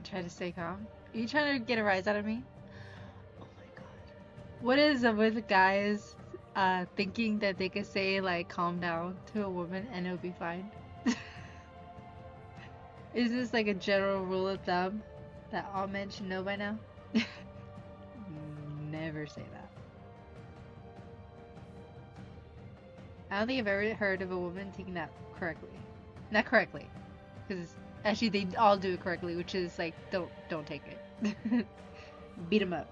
[SPEAKER 1] Try to stay calm. Are you trying to get a rise out of me? Oh my god. What is it with guys thinking that they could say like calm down to a woman and it'll be fine? Is this like a general rule of thumb that all men should know by now? Never say that. I don't think I've ever heard of a woman taking that correctly. Not correctly, because actually they all do it correctly, which is like don't take it. Beat them up.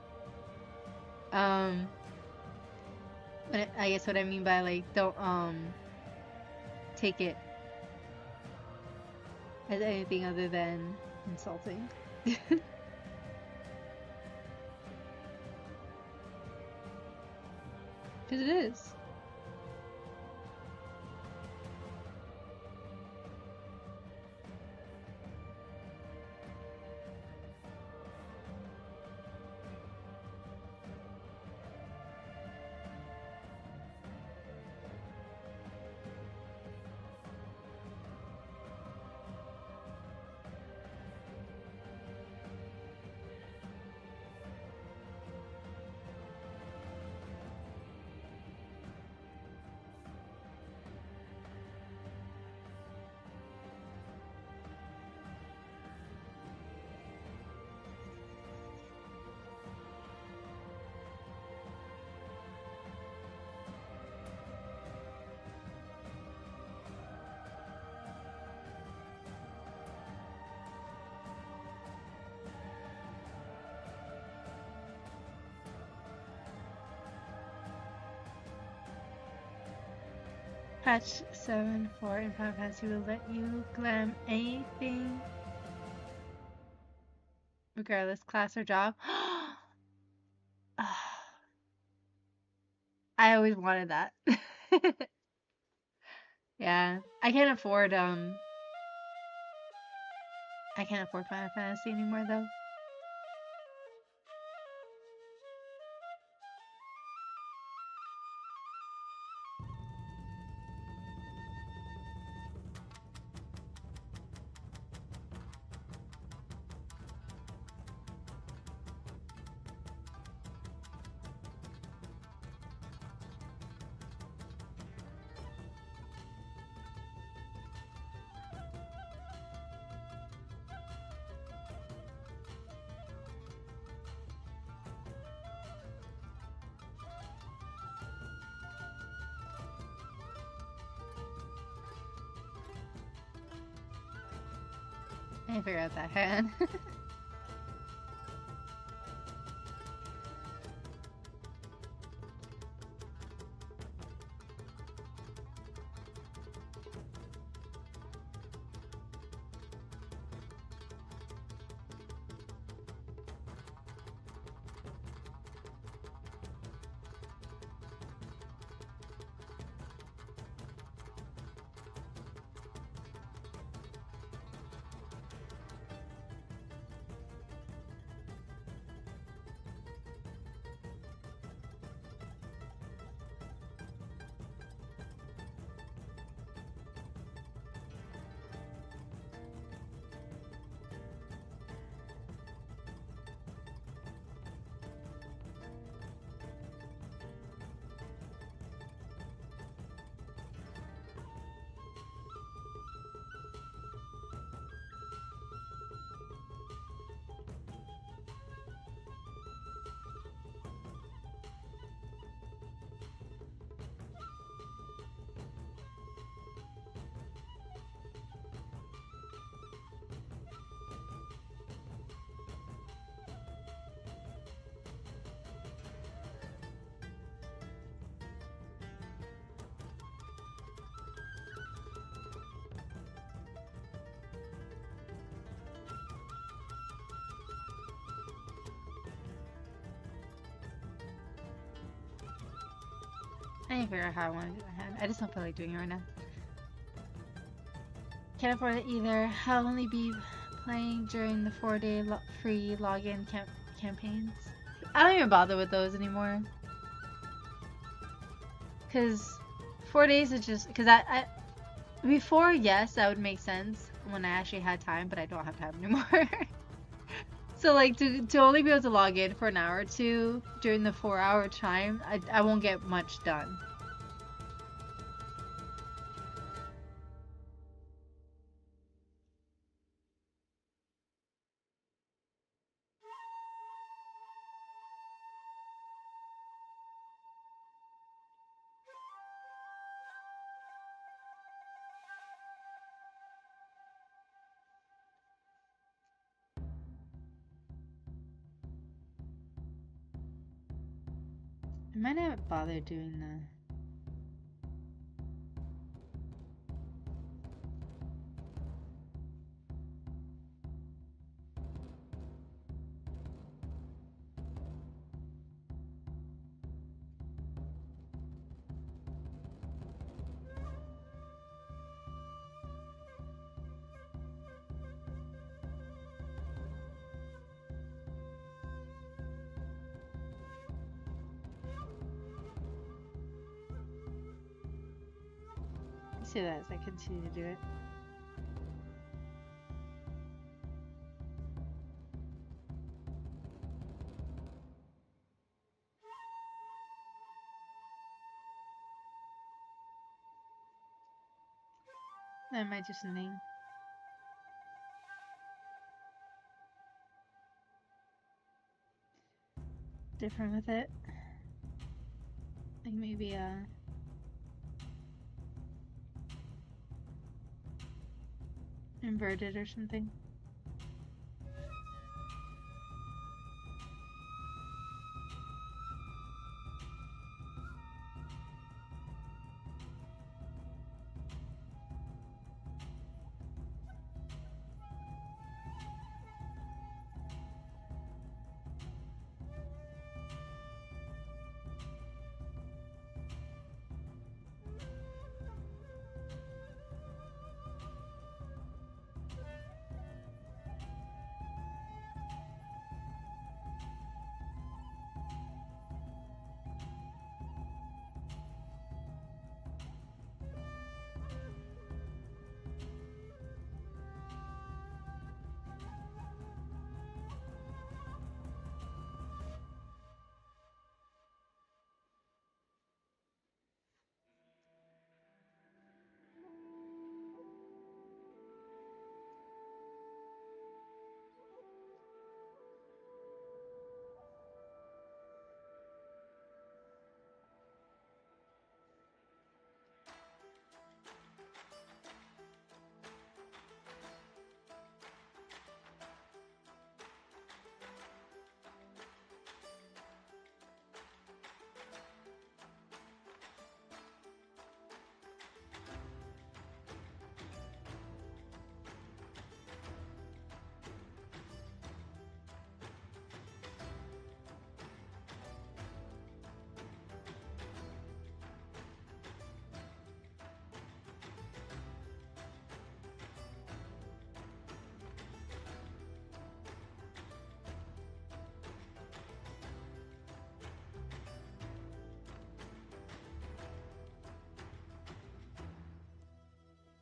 [SPEAKER 1] But I guess what I mean by like don't take it as anything other than insulting. Because it is. Patch 7.4 in Final Fantasy will let you glam anything, regardless class or job. I always wanted that. Yeah, I can't afford Final Fantasy anymore though. I figure out that hand. I need to figure out how I want to do my hand. I just don't feel like doing it right now. Can't afford it either. I'll only be playing during the 4-day free login campaigns. I don't even bother with those anymore. Because 4 days is just... Because I before, yes, that would make sense when I actually had time, but I don't have time anymore. So like to only be able to log in for an hour or two during the 4-hour time, I won't get much done. I might not bother doing the. See that as I continue to do it. That might do something different with it. Like maybe inverted or something.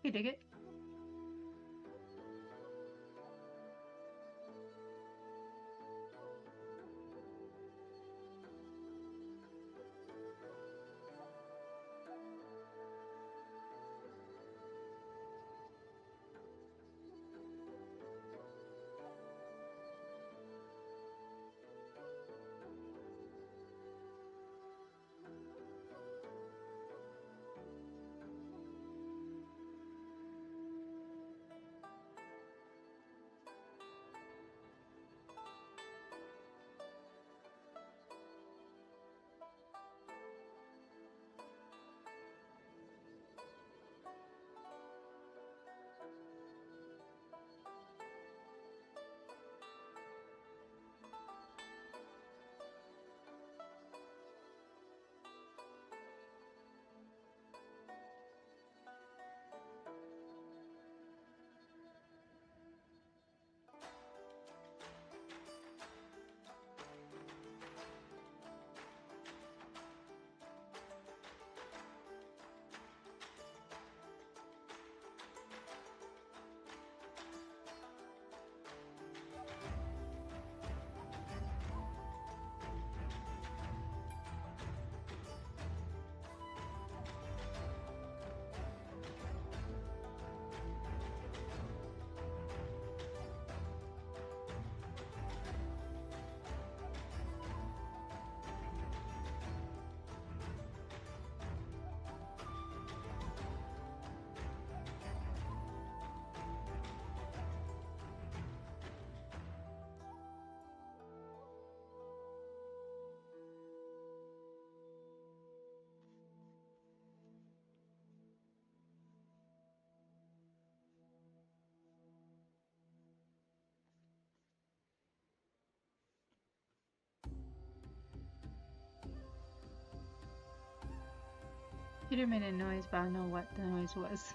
[SPEAKER 1] You dig it? Computer made a noise, but I don't know what the noise was.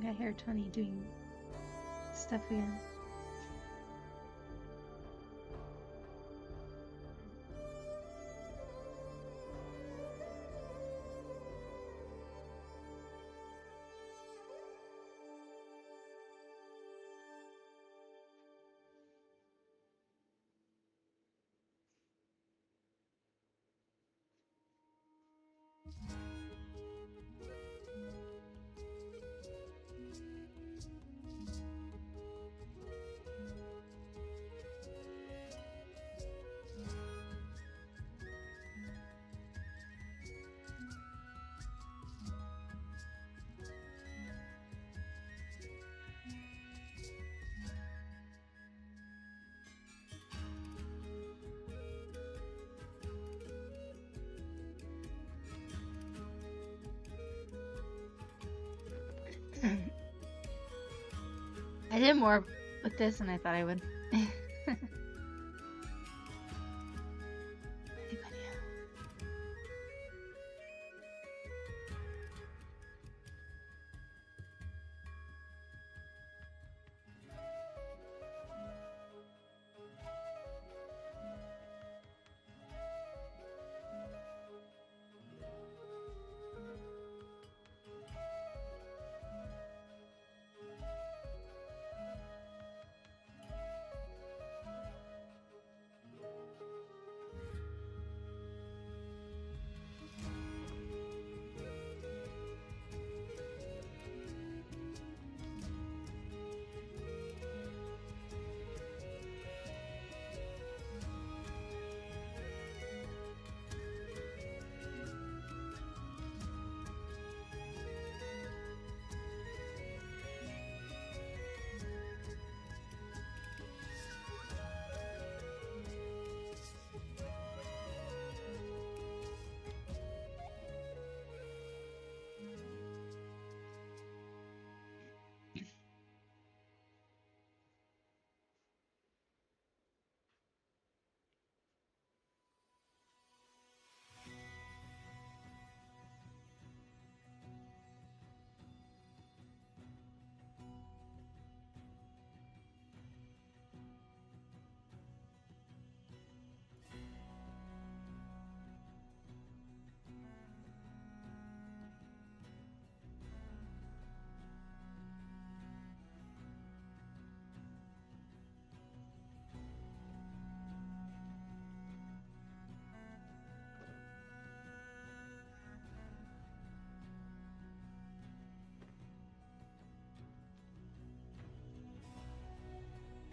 [SPEAKER 1] I hear Tony doing stuff again. I did more with this than I thought I would.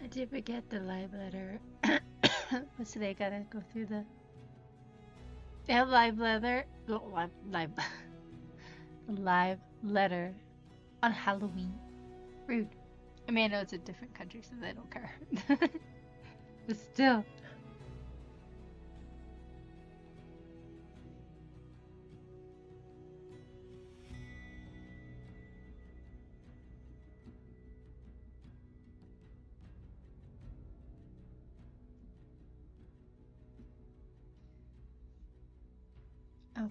[SPEAKER 1] I did forget the live letter. But today I gotta go through the. They have live letter. Live live letter on Halloween. Rude. I mean, I know it's a different country, so they don't care. But still. Oh.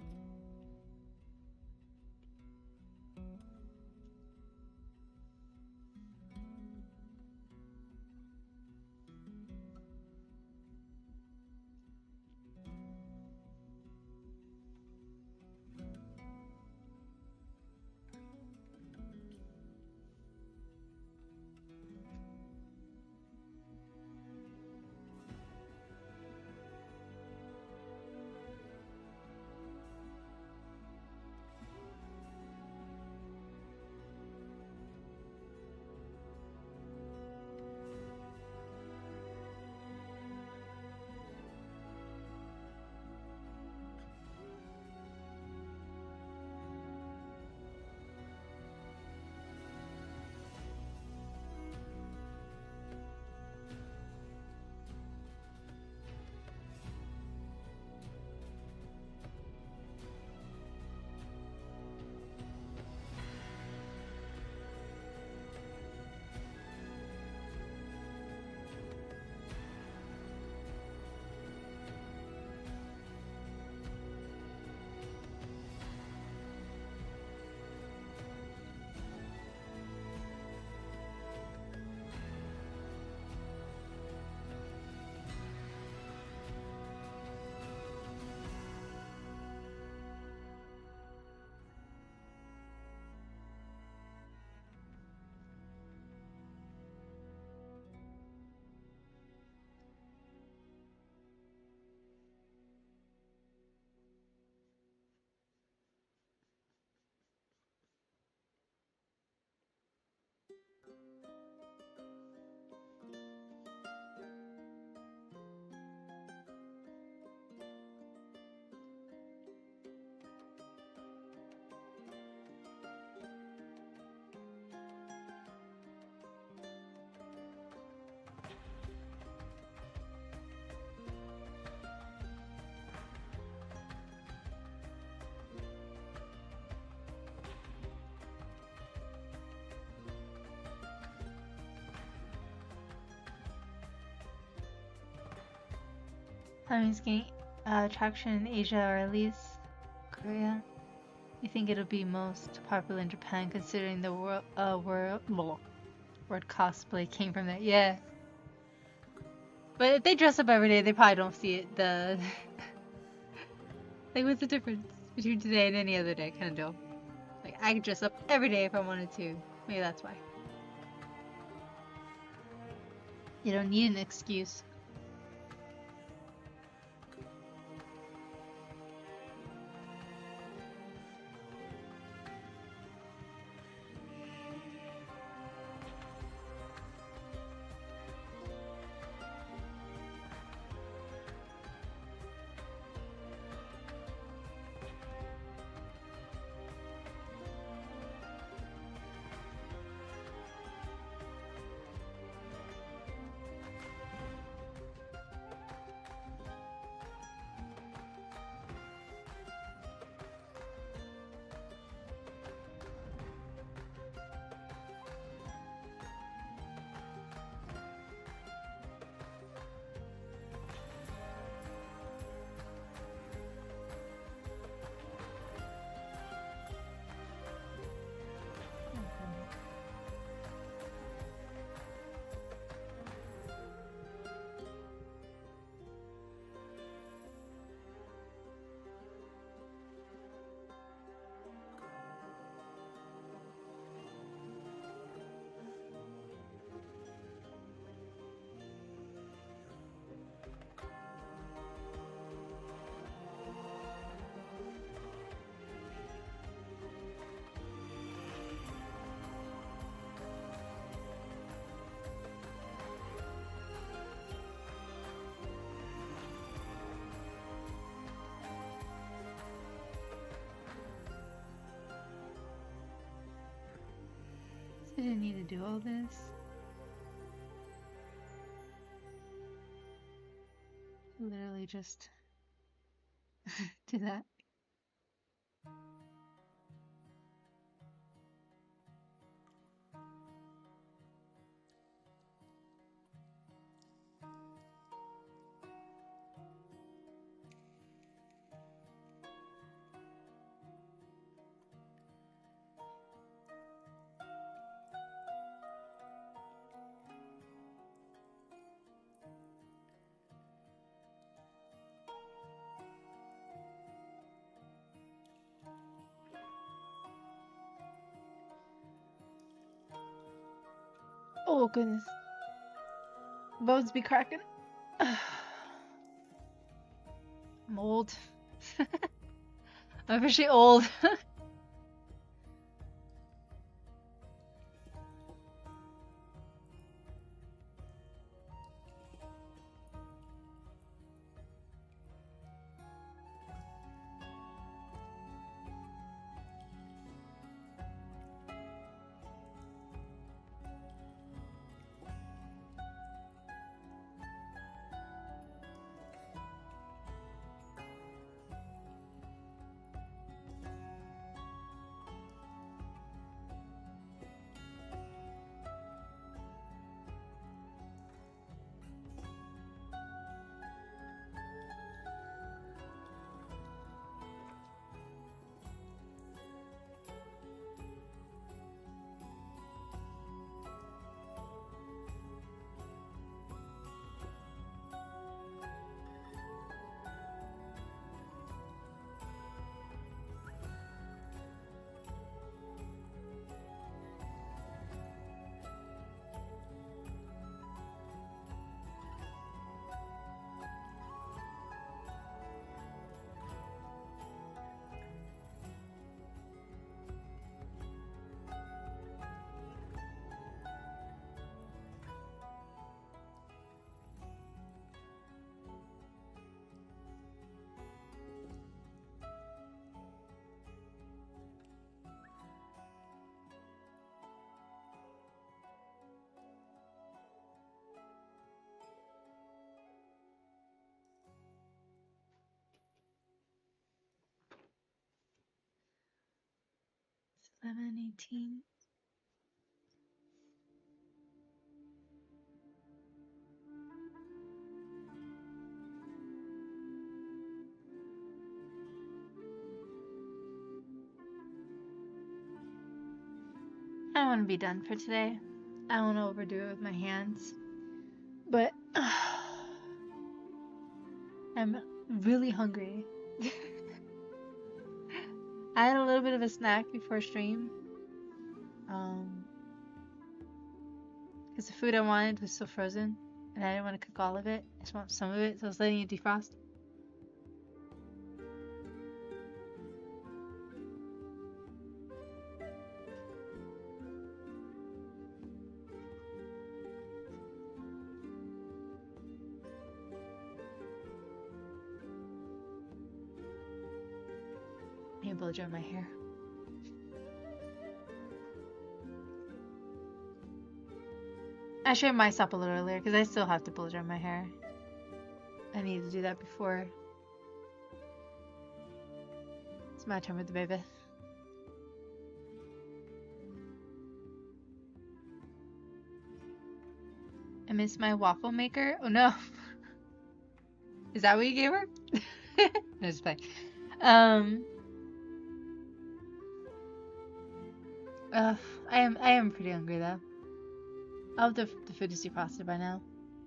[SPEAKER 1] Climbing's gaining traction in Asia or at least Korea. You think it'll be most popular in Japan considering the word cosplay came from there. Yeah. But if they dress up every day, they probably don't see it. Like, what's the difference between today and any other day? Kind of deal. Like, I could dress up every day if I wanted to. Maybe that's why. You don't need an excuse. I didn't need to do all this. Literally just do that. Oh goodness. Bones be cracking. I'm old. I'm officially old. It's 11:18. I want to be done for today. I don't want to overdo it with my hands. But I'm really hungry. I had a little bit of a snack before stream. Because the food I wanted was still frozen. And I didn't want to cook all of it. I just want some of it, so I was letting it defrost. I need to blow dry my hair. I should have mic'd up a little earlier because I still have to blow dry my hair. I need to do that before it's my turn with the baby. I miss my waffle maker. Oh no. Is that what you gave her? No, just playing. I am pretty hungry though. I hope the food is defrosted by now,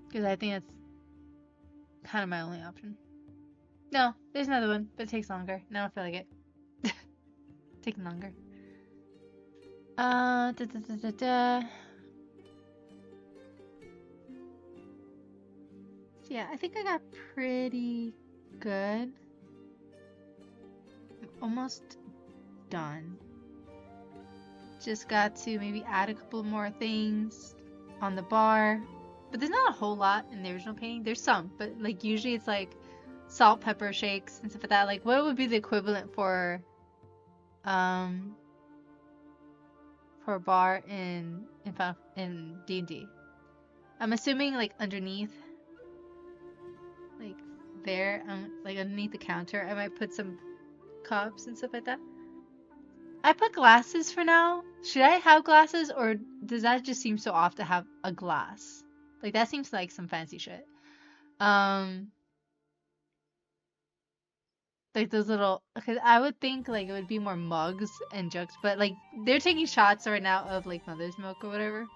[SPEAKER 1] because I think that's kind of my only option. No, there's another one, but it takes longer. Now I don't feel like it. Taking longer. So yeah, I think I got pretty good. I'm almost done. Just got to maybe add a couple more things on the bar, but there's not a whole lot in the original painting. There's some, but like usually it's like salt, pepper shakes and stuff like that. Like what would be the equivalent for a bar in D&D? I'm assuming like underneath, like there, like underneath the counter, I might put some cups and stuff like that. I put glasses for now. Should I have glasses, or does that just seem so off to have a glass? Like that seems like some fancy shit. Like those little, because I would think like it would be more mugs and jugs, but like they're taking shots right now of like mother's milk or whatever.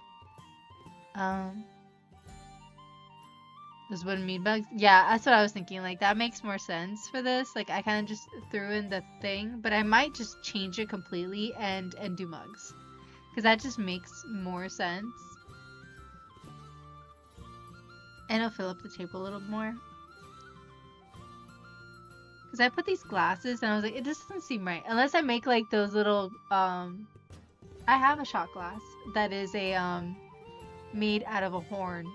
[SPEAKER 1] Those wooden mead mugs. Yeah, that's what I was thinking. Like that makes more sense for this. Like I kind of just threw in the thing, but I might just change it completely and do mugs, because that just makes more sense. And it'll fill up the table a little more. Because I put these glasses and I was like, it just doesn't seem right. Unless I make like those little, I have a shot glass that is a, made out of a horn.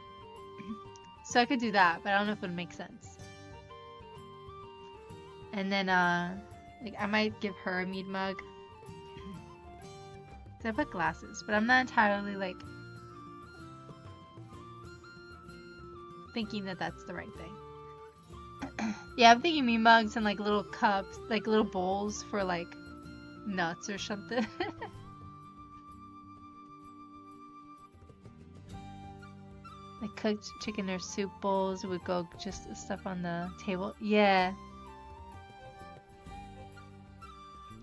[SPEAKER 1] So I could do that, but I don't know if it would make sense. And then, like I might give her a mead mug. So I put glasses, but I'm not entirely like thinking that that's the right thing. Yeah, I'm thinking mead mugs and like little cups, like little bowls for like nuts or something. Like cooked chicken or soup bowls would go just stuff on the table. Yeah.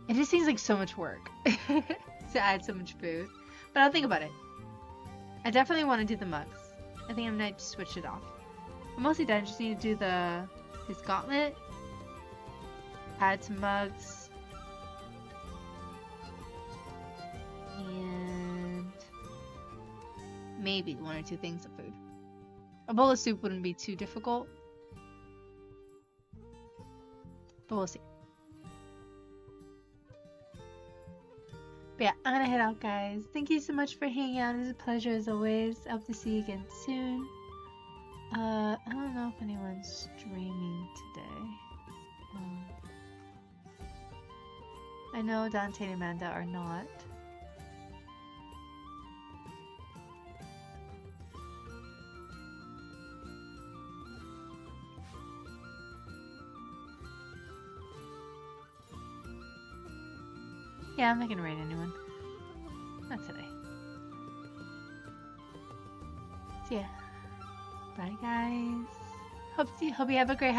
[SPEAKER 1] It just seems like so much work to add so much food. But I'll think about it. I definitely want to do the mugs. I think I'm gonna switch it off. I'm mostly done. I just need to do his gauntlet. Add some mugs. And maybe one or two things of food. A bowl of soup wouldn't be too difficult. But we'll see. But yeah, I'm gonna head out, guys. Thank you so much for hanging out. It was a pleasure as always. I hope to see you again soon. I don't know if anyone's streaming today. I know Dante and Amanda are not. Yeah, I'm not gonna raid anyone. Not today. So yeah. Bye guys. Hope you have a great